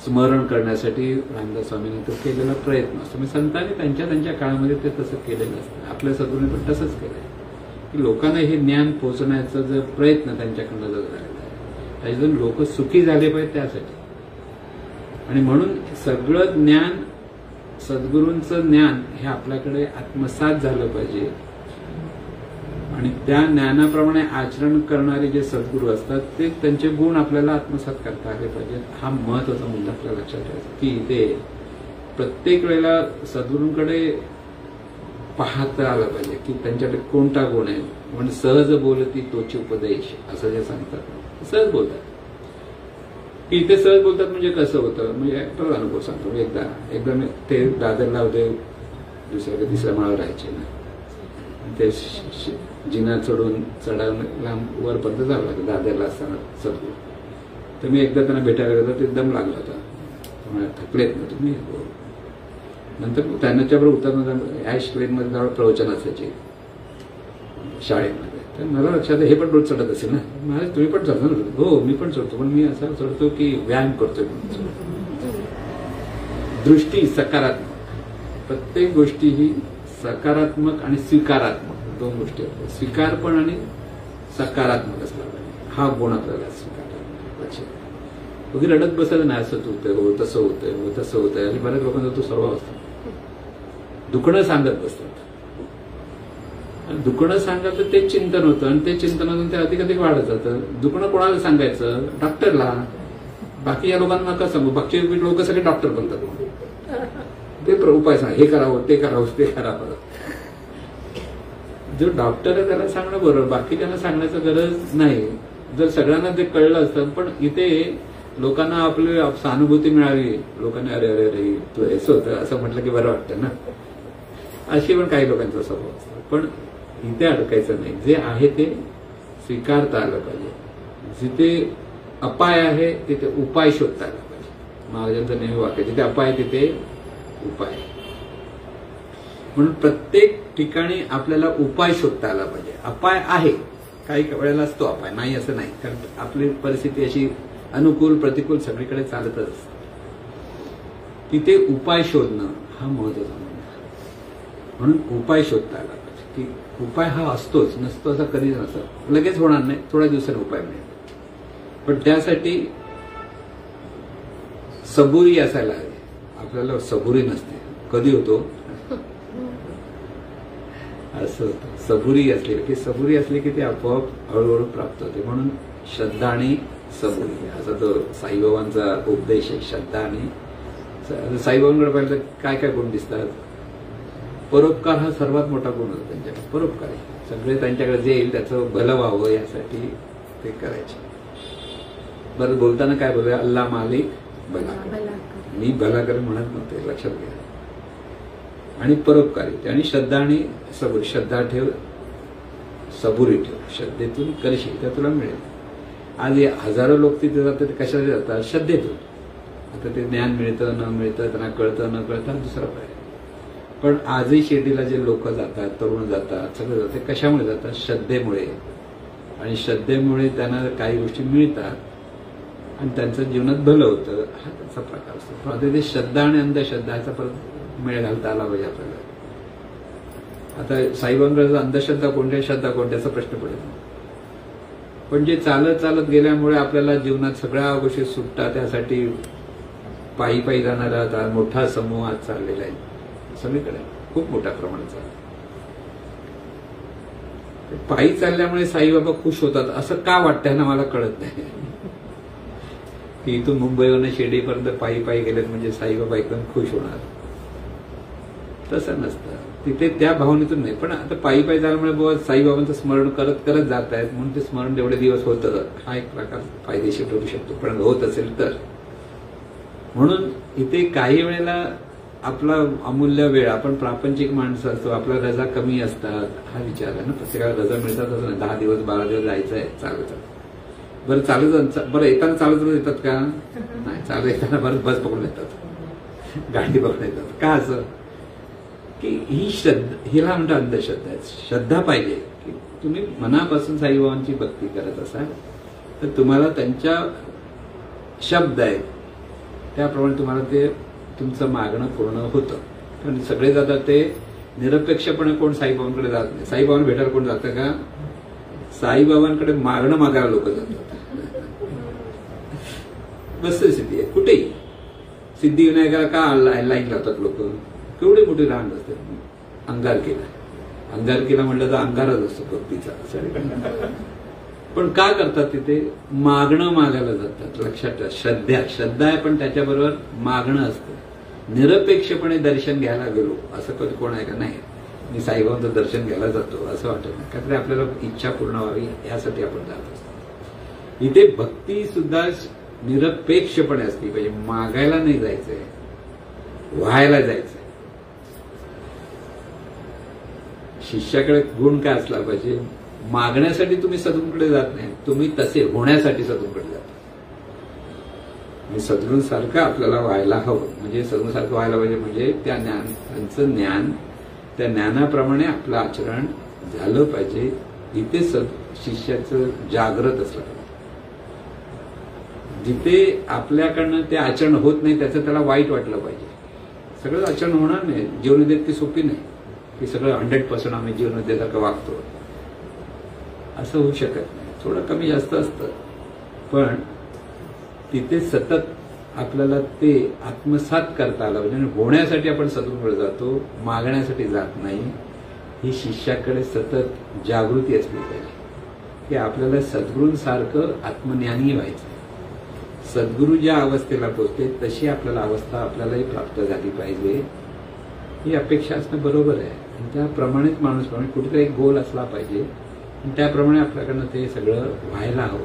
स्मरण करण्यासाठी रामदास स्वामींनी तो केलेला प्रयत्न असतो. म्हणजे संतांनी त्यांच्या त्यांच्या काळामध्ये ते तसं केलेलं असतं. आपल्या सद्गुरूंनी पण तसंच केलंय की लोकांना हे ज्ञान पोहोचण्याचा जो प्रयत्न त्यांच्याकडनं जो झालेला आहे त्याच्यातून लोक सुखी झाले पाहिजे त्यासाठी. आणि म्हणून सगळं ज्ञान, सद्गुरूंचं ज्ञान हे आपल्याकडे आत्मसात झालं पाहिजे. आणि त्या ज्ञानाप्रमाणे आचरण करणारे जे सद्गुरू असतात ते त्यांचे गुण आपल्याला आत्मसात करता आले पाहिजेत. हा महत्वाचा मुद्दा आपल्याला लक्षात ठेवायचा की ते प्रत्येक वेळेला सद्गुरूंकडे पाहता आलं पाहिजे की त्यांच्याकडे कोणता गुण आहे. म्हणजे सहज बोलती तोची उपदेश असं जे सांगतात, सहज बोलतात. की इथे सहज बोलतात म्हणजे कसं होतं? म्हणजे परत अनुभव सांगतो. एकदा मी ते दादरला होते, दुसऱ्या का तिसऱ्या माळावर राहायचे ना. ते जिना चढावून वरपर्यंत जावं लागलं दादरला असताना सद्गुरू. तर मी एकदा त्यांना भेटायला गेलो तर ते दम लागला होता. थकलेत ना तुम्ही? नंतर त्यांच्याबरोबर उतरणार ऍश ट्रेनमध्ये जवळ प्रवचन असायचे शाळेमध्ये. तर मला लक्षात हे पण रोज चढत असेल ना. मला तुम्ही पण चढतो ना? हो मी पण चढतो, पण मी असा चढतो की व्यायाम करतोय. दृष्टी सकारात्मक, प्रत्येक गोष्टी ही सकारात्मक आणि स्वीकारात्मक दोन गोष्टी आहेत. स्वीकार पण आणि सकारात्मक असला पाहिजे. हा गुण आपल्याला स्वीकारात्मक लक्षात. वगैरे रडत बसत नाही असं होतंय, हो तसं होतंय, हो तसं होतंय. आणि बऱ्याच लोकांचा तो स्वभाव असतो. दुखणं सांगत बसतात. दुखणं सांगत तर ते चिंतन होतं आणि ते चिंतनातून ते अधिक अधिक वाढत जातं. दुखणं कोणाला सांगायचं? डॉक्टरला. बाकी या लोकांना नका सांगू. बाकी लोक सगळे डॉक्टर बनतात. ते उपाय सांग, हे करावं, ते करावं, ते करावं. जो डॉक्टर आहे त्याला सांगणं बरोबर, बाकी त्यांना सांगण्याचं गरज नाही. जर सगळ्यांना ते कळलं असतं. पण इथे लोकांना आपली सहानुभूती मिळावी. लोकांनी अरे अरे अरे तू हेच होतं असं म्हटलं की बरं वाटतं ना. अशी पण काही लोकांचा स्वभाव असतो. पण इथे अडकायचं नाही. जे आहे ते स्वीकारता आलं पाहिजे. जिथे अपाय आहे तिथे उपाय शोधता आला पाहिजे. महाराजांचं नेहमी वाक्य, जिथे अपाय तिथे उपाय. म्हणून प्रत्येक ठिकाणी आपल्याला उपाय शोधता आला पाहिजे. अपाय आहे, काही वेळेला असतो अपाय, नाही असं नाही, कारण आपली परिस्थिती अशी अनुकूल प्रतिकूल सगळीकडे चालतच असते. तिथे उपाय शोधणं हा महत्वाचा मुद्दा. म्हणून उपाय शोधता आला पाहिजे, की उपाय हा असतोच, नसतो असा कधीच नसतो. लगेच होणार नाही, थोड्या दिवसाने उपाय मिळेल. पण त्यासाठी सबुरी असायला हवी. आपल्याला सबुरी नसते. कधी होतो असं होतं. सबुरी असली की ते आपोआप हळूहळू प्राप्त होते. म्हणून श्रद्धा आणि सबुरी असा तो साईबाबांचा उपदेश आहे. श्रद्धा आणि साईबाबांकडे पाहिलं तर काय काय गुण दिसतात. परोपकार हा सर्वात मोठा गुण होता त्यांच्याकडे. परोपकारी सगळे त्यांच्याकडे जे येईल त्याचं भलं व्हावं यासाठी ते करायचे. बरं, बोलताना काय बोलूया, अल्लाह मालिक भला कर. मी भला कर म्हणत नव्हते, लक्षात घ्या. आणि परोपकारी आणि श्रद्धा आणि सबुरी. श्रद्धा ठेव, सबुरी ठेव. श्रद्धेतून करशील तर तुला मिळेल. आज हजारो लोक तिथे जातात, ते कशाला जातात? श्रद्धेतून. आता ते ज्ञान मिळतं न मिळतं, त्यांना कळतं न कळतं दुसरा पाहिजे. पण आजही शिर्डीला जे लोक जातात, तरुण जातात, सगळे जातात, ते कशामुळे जातात? श्रद्धेमुळे. आणि श्रद्धेमुळे त्यांना काही गोष्टी मिळतात आणि त्यांचं जीवनात भलं होतं, हा त्याचा प्रकार असतो. पण आता ते श्रद्धा आणि अंधश्रद्धा याचा परत मेळ घालता आला पाहिजे आपल्याला. आता साईबाबांकडे अंधश्रद्धा कोणत्या, श्रद्धा कोणत्याचा प्रश्न पडेल. पण जे चालत चालत गेल्यामुळे आपल्याला जीवनात सगळ्या गोष्टी सुटतात, त्यासाठी पायी पायी जाणारा आता मोठा समूह आज चाललेला आहे सगळीकडे, खूप मोठ्या प्रमाणात चालतो. पायी चालल्यामुळे साईबाबा खुश होतात असं का वाटतंय ना मला कळत नाही. की इथून मुंबईवरून शिर्डीपर्यंत पायी पायी गेलेत म्हणजे साईबाबा एकदम खुश होणार, तसं नसतं. तिथे त्या भावनेतून नाही. पण आता पायी पायी झाल्यामुळे बाबा साईबाबांचं स्मरण करत करत जात आहेत म्हणून ते स्मरण तेवढे दिवस होतं, हा एक प्रकार फायदेशीर ठरू शकतो. पण होत असेल तर. म्हणून इथे काही वेळेला आपला अमूल्य वेळ, आपण प्रापंचिक माणसं असतो, आपल्या रजा कमी असतात, हा विचार आहे ना. प्रत्येकाला रजा मिळतात असं नाही. 10 दिवस 12 दिवस जायचं आहे, चालत. बरं चालत, बरं येताना चालत येतात का? नाही, चालत येताना बरं बस पकडून येतात, गाडी पकडून येतात. का असं? की ही श्रद्धा, हिला म्हणतात अंधश्रद्धा आहे. श्रद्धा पाहिजे की तुम्ही मनापासून साईबाबांची भक्ती करत असाल तर तुम्हाला त्यांच्या शब्द आहेत त्याप्रमाणे तुम्हाला ते तुमचं मागणं पूर्ण होतं. कारण सगळे जातात ते निरपेक्षपणे, कोण साईबाबांकडे जात नाही. साईबाबांना भेटायला कोण जातं का? साईबाबांकडे मागणं मागायला लोक जातात. वस्तुस्थिती आहे. कुठेही सिद्धिविनायकाला का लाईन लावतात लोक? केवढी मोठी रांग असते. अंगारकीला म्हटलं तर अंगारच असतो भक्तीचा. पण का करतात तिथे? मागणं मागायला जातात. लक्षात ठेवा, श्रद्धा आहे पण त्याच्याबरोबर मागणं असतं. निरपेक्षपणे दर्शन घ्यायला गेलो असं कधी कोण आहे का? नाही, मी साईबाबांचं दर्शन घ्यायला जातो असं वाटत नाही. काहीतरी आपल्याला इच्छा पूर्ण व्हावी यासाठी आपण जात असतो. इथे भक्ती सुद्धा निरपेक्षपणे असली पाहिजे. मागायला नाही जायचंय, व्हायला जायचंय. शिष्याकडे गुण काय असला पाहिजे? मागण्यासाठी तुम्ही सद्गुरूंकडे जात नाही, तुम्ही तसे होण्यासाठी सद्गुरूंकडे जाता. म्हणजे सद्गुरूंसारखं आपल्याला व्हायला हवं. म्हणजे सद्गुरूंसारखं व्हायला पाहिजे म्हणजे त्या त्यांचं ज्ञान, त्या ज्ञानाप्रमाणे आपलं आचरण झालं पाहिजे. इथे शिष्याचं जागृत असलं पाहिजे. जिथे आपल्याकडनं ते आचरण होत नाही त्याचं त्याला वाईट वाटलं पाहिजे. सगळं आचरण होणार नाही. जीवनविद्या इतकी सोपी नाही की सगळं 100% आम्ही जीवनविद्येसारखं वागतो असं होऊ शकत नाही. थोडं कमी जास्त असतं. पण तिथे सतत आपल्याला ते आत्मसात करता आलं पाहिजे. होण्यासाठी आपण सद्गुरूंकडे जातो, मागण्यासाठी जात नाही. ही शिष्याकडे सतत जागृती असली पाहिजे की आपल्याला सद्गुरूंसारखं आत्मज्ञानी व्हायचं. सद्गुरू ज्या अवस्थेला पोहोचते तशी आपल्याला अवस्था आपल्यालाही प्राप्त झाली पाहिजे ही अपेक्षा असणं बरोबर आहे. आणि त्याप्रमाणेच माणूस कुठेतरी एक गोल असला पाहिजे आणि त्याप्रमाणे आपल्याकडनं ते सगळं व्हायला हवं.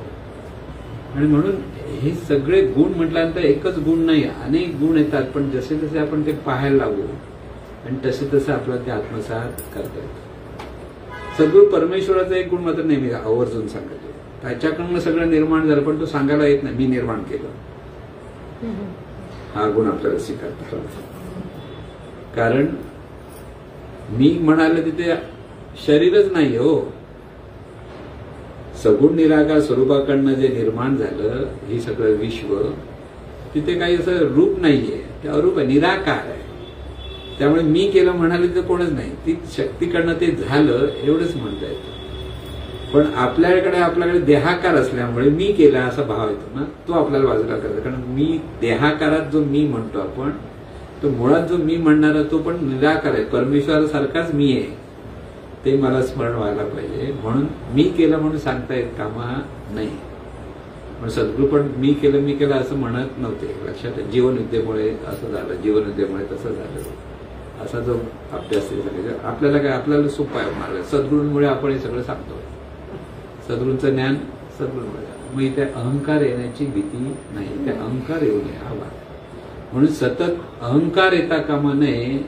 आणि म्हणून हे सगळे गुण म्हटल्यानंतर एकच गुण नाही, अनेक गुण येतात. पण जसे जसे आपण ते पाहायला लागू आणि तसे तसं आपल्याला ते आत्मसात करता येतं. सद्गुरू परमेश्वराचा एक गुण मात्र नेहमी आवर्जून सांगतो. त्याच्याकडनं सगळं निर्माण झालं पण तो सांगायला येत नाही मी निर्माण केलं. हा गुण आपल्याला स्वीकारता. कारण मी म्हणाले तिथे शरीरच नाही हो, सगुण निराकार स्वरूपाकडनं जे निर्माण झालं हे सगळं विश्व, तिथे काही असं रूप नाहीये, ते अरूप आहे, निराकार आहे. त्यामुळे मी केलं म्हणाले तर कोणच नाही, ती शक्तीकडनं ते झालं एवढंच म्हणता येतं. पण आपल्याकडे देहाकार असल्यामुळे मी केला असा भाव येतो ना, तो आपल्याला बाजूला करायचा. कारण मी देहाकारात जो मी म्हणतो आपण, तो मुळात जो मी म्हणणारा तो पण निराकार आहे, परमेश्वरासारखाच मी आहे, ते मला स्मरण व्हायला पाहिजे. म्हणून मी केलं म्हणून सांगता येत कामा नाही. पण सद्गुरू पण मी केलं असं म्हणत नव्हते. लक्षात जीवनविद्येमुळे असं झालं, जीवनविद्येमुळे तसं झालं, असा जो अभ्यास आपल्याला काय, आपल्याला सोपा आहे मार्ग. सद्गुरूंमुळे आपण हे सगळं सांगतो. सद्गुरूंचं ज्ञान सद्गुरूंमुळे. मग इथे अहंकार येण्याची भीती नाही, ते अहंकार येऊ नये हा भाग. म्हणून सतत अहंकार येता कामा नये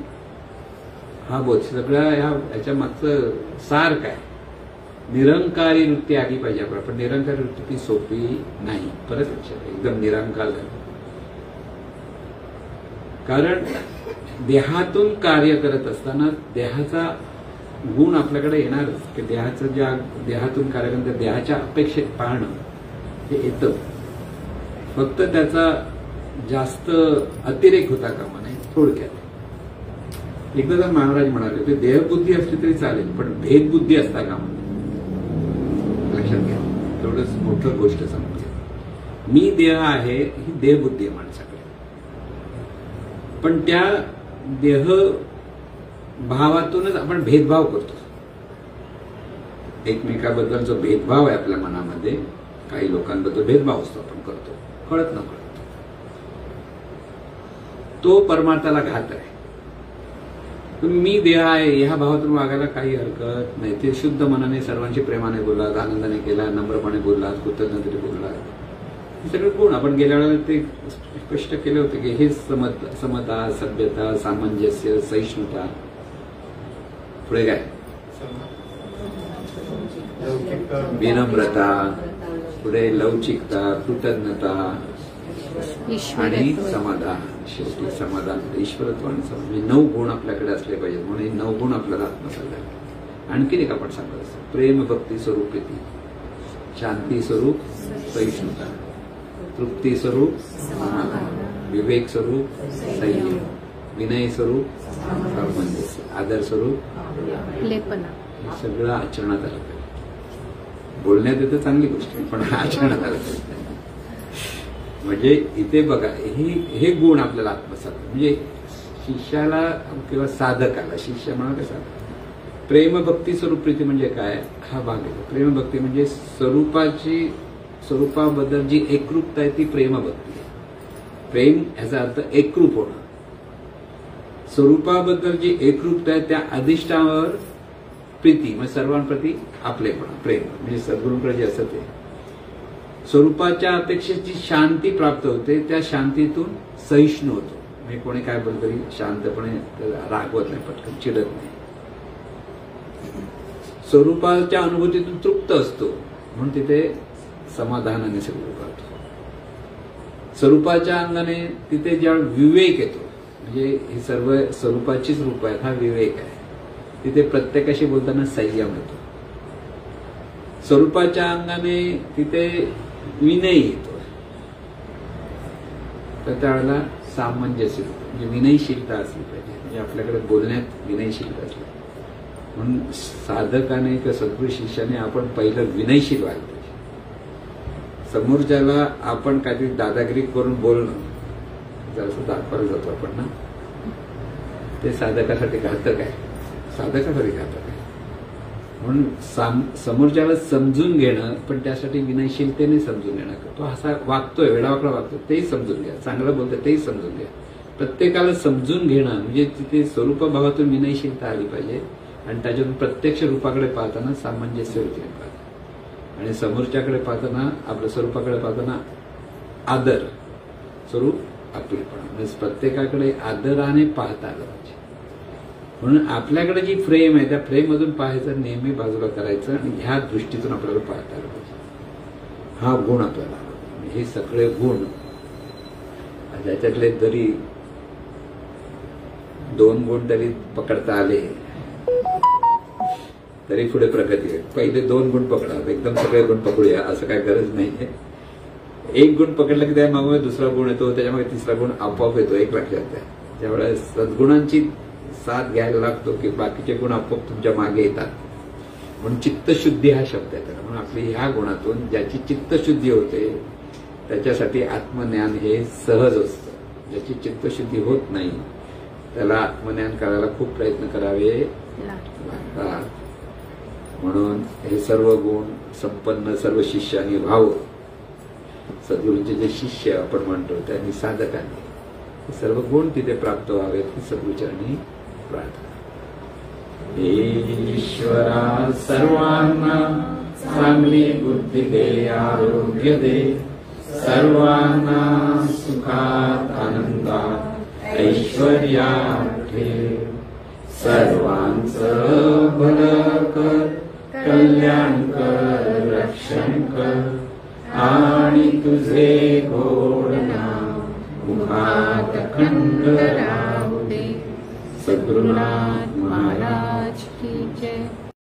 हा बोध. सगळ्या याच्या मागचं सार काय, निरंकारी वृत्ती आली पाहिजे आपण. पण निरंकारी वृत्ती ती सोपी नाही. परत लक्षात, एकदम निरंकार झालं. कारण देहातून कार्य करत असताना देहाचा गुण आपल्याकडे येणारच, की देहाचं ज्या देहातून कार्य करत देहाच्या अपेक्षेत पाहणं हे येतं. फक्त त्याचा जास्त अतिरेक होता कामा नाही. थोडक्यात एकदा तर महाराज म्हणाले होते, देहबुद्धी असली तरी चालेल पण भेदबुद्धी असता कामा नाही. लक्षात घ्या, तेवढंच मोठं गोष्ट समजते. मी देह आहे ही देहबुद्धी आहे माणसाकडे, पण त्या देह भावातूनच आपण भेदभाव करतो. एकमेकाबद्दल जो भेदभाव आहे आपल्या मनामध्ये, काही लोकांबद्दल भेदभाव असतो आपण करतो, कळत न कळत. तो परमार्थाला घात आहे. मी देह आहे ह्या भावातून वागायला काही हरकत नाही. ते शुद्ध मनाने सर्वांशी प्रेमाने बोललात, आनंदाने केला, नम्रपणे बोललात, कृतज्ञतेने बोललात. हे सगळे गुण आपण गेल्या वेळेला ते स्पष्ट केले होते की हे समता, सभ्यता, सामंजस्य, सहिष्णुता. पुढे काय, विनम्रता, पुढे लवचिकता, कृतज्ञता आणि समाधान. शेवटी समाधान, ईश्वरत्व आणि समाधान. 9 गुण आपल्याकडे असले पाहिजेत. म्हणून 9 गुण आपल्याला आत्मसात झाले. आणखीन एक आपण सांगत असतो, प्रेम भक्ती स्वरूप प्रीती, शांती स्वरूप सहिष्णुता, तृप्ती स्वरूप समाधान, विवेक स्वरूप संयम, विनय स्वरूप सामंजस्य, आदर स्वरूप लेपना. सगळं आचरणात आलं पाहिजे. बोलण्यात येतं चांगली गोष्ट, पण आचरणात आलं पाहिजे. म्हणजे इथे बघा, हे गुण आपल्याला आत्मसात. म्हणजे शिष्याला किंवा साधकाला, शिष्य म्हणा कसा, प्रेमभक्ती स्वरूप प्रीती म्हणजे काय हा भाग येतो. प्रेमभक्ती म्हणजे स्वरूपाबद्दल जी एकरूपता आहे ती प्रेमभक्ती आहे. प्रेम याचा अर्थ एकरूप होणं. स्वरूपाबद्दल जी एकरूपता आहे त्या अधिष्ठानावर प्रीती, म्हणजे सर्वांप्रती आपलेपणा, प्रेम. म्हणजे सद्गुरूंकडे जे असं ते स्वरूपाच्या अपेक्षेत जी शांती प्राप्त होते, त्या शांतीतून सहिष्णू होतो. म्हणजे कोणी काय बोलतो तरी शांतपणे रागवत नाही, पटकन चिडत नाही. स्वरूपाच्या अनुभूतीतून तृप्त असतो, म्हणून तिथे समाधानाने सगळं करतो. स्वरूपाच्या अंगाने तिथे ज्या विवेक येतो, म्हणजे ही सर्व स्वरूपाचीच रूप आहेत, हा विवेक आहे. तिथे प्रत्येकाशी बोलताना संयम येतो. स्वरूपाच्या अंगाने तिथे विनय येतो, तर त्यावेळेला सामंजस्य, म्हणजे विनयशीलता असली पाहिजे. म्हणजे आपल्याकडे बोलण्यात विनयशीलता असली. म्हणून साधकाने किंवा सद्गुरू शिष्याने आपण पहिलं विनयशील व्हायला पाहिजे. समोरच्याला आपण काहीतरी दादागिरी करून बोलणं, जसं दाखवायला जातो आपण ना, ते साधकासाठी घातक आहे. साधकासाठी घातक आहे. म्हणून समोरच्याला समजून घेणं, पण त्यासाठी विनयशीलतेने समजून घेणं. तो असा वागतोय, वेडावाकडा वागतोय, तेही समजून घ्या. चांगलं बोलतोय तेही समजून घ्या. प्रत्येकाला समजून घेणं म्हणजे तिथे स्वरूपभावातून विनयशीलता आली पाहिजे. आणि त्याच्यातून प्रत्यक्ष रूपाकडे पाहताना सामंजस्य वृत्तीने पाहतात. आणि समोरच्याकडे पाहताना, आपल्या स्वरूपाकडे पाहताना आदर, स्वरूप आपलेपणा. म्हणजे प्रत्येकाकडे आदराने पाहता आलं पाहिजे. म्हणून आपल्याकडे जी फ्रेम आहे त्या फ्रेम मधून पाहायचं, नेहमी बाजूला करायचं आणि ह्या दृष्टीतून आपल्याला पाहता आलं पाहिजे. हा गुण आपल्याला, हे सगळे गुण ज्याच्यातले जरी 2 गुण तरी पकडता आले तरी पुढे प्रगती आहे. पहिले 2 गुण पकडा, एकदम सगळे गुण पकडूया असं काय गरज नाहीये. 1 गुण पकडला की त्यामागे दुसरा गुण येतो, त्याच्यामुळे तिसरा गुण आपोआप येतो. एक लक्षात घ्या, ज्यावेळेस सद्गुणांची साथ घ्यायला लागतो की बाकीचे गुण आपोआप तुमच्या मागे येतात. म्हणून चित्तशुद्धी हा शब्द आहे त्याला. म्हणून आपली ह्या गुणातून ज्याची चित्तशुद्धी होते त्याच्यासाठी आत्मज्ञान हे सहज असतं. ज्याची चित्तशुद्धी होत नाही त्याला आत्मज्ञान करायला खूप प्रयत्न करावे लागतात. म्हणून हे सर्व गुण संपन्न सर्व शिष्याने व्हावं. सद्गुरूंचे जे शिष्य आपण म्हणतो त्यांनी साधकांनी हे सर्व गुण तिथे प्राप्त व्हावेत ही सद्गुरूचरणी प्रार्थना. ईश्वरा सर्वांना चांगली बुद्धी दे, आरोग्य दे, सर्वांना सुखात आनंदात ऐश्वर्यात ठेव, सर्वांचं भलं कर, कल्याण कर, रक्षण कर आणि तुझे गोड नाम मुखात अखंड राहू दे. सद्गुरुनाथ महाराज की जय.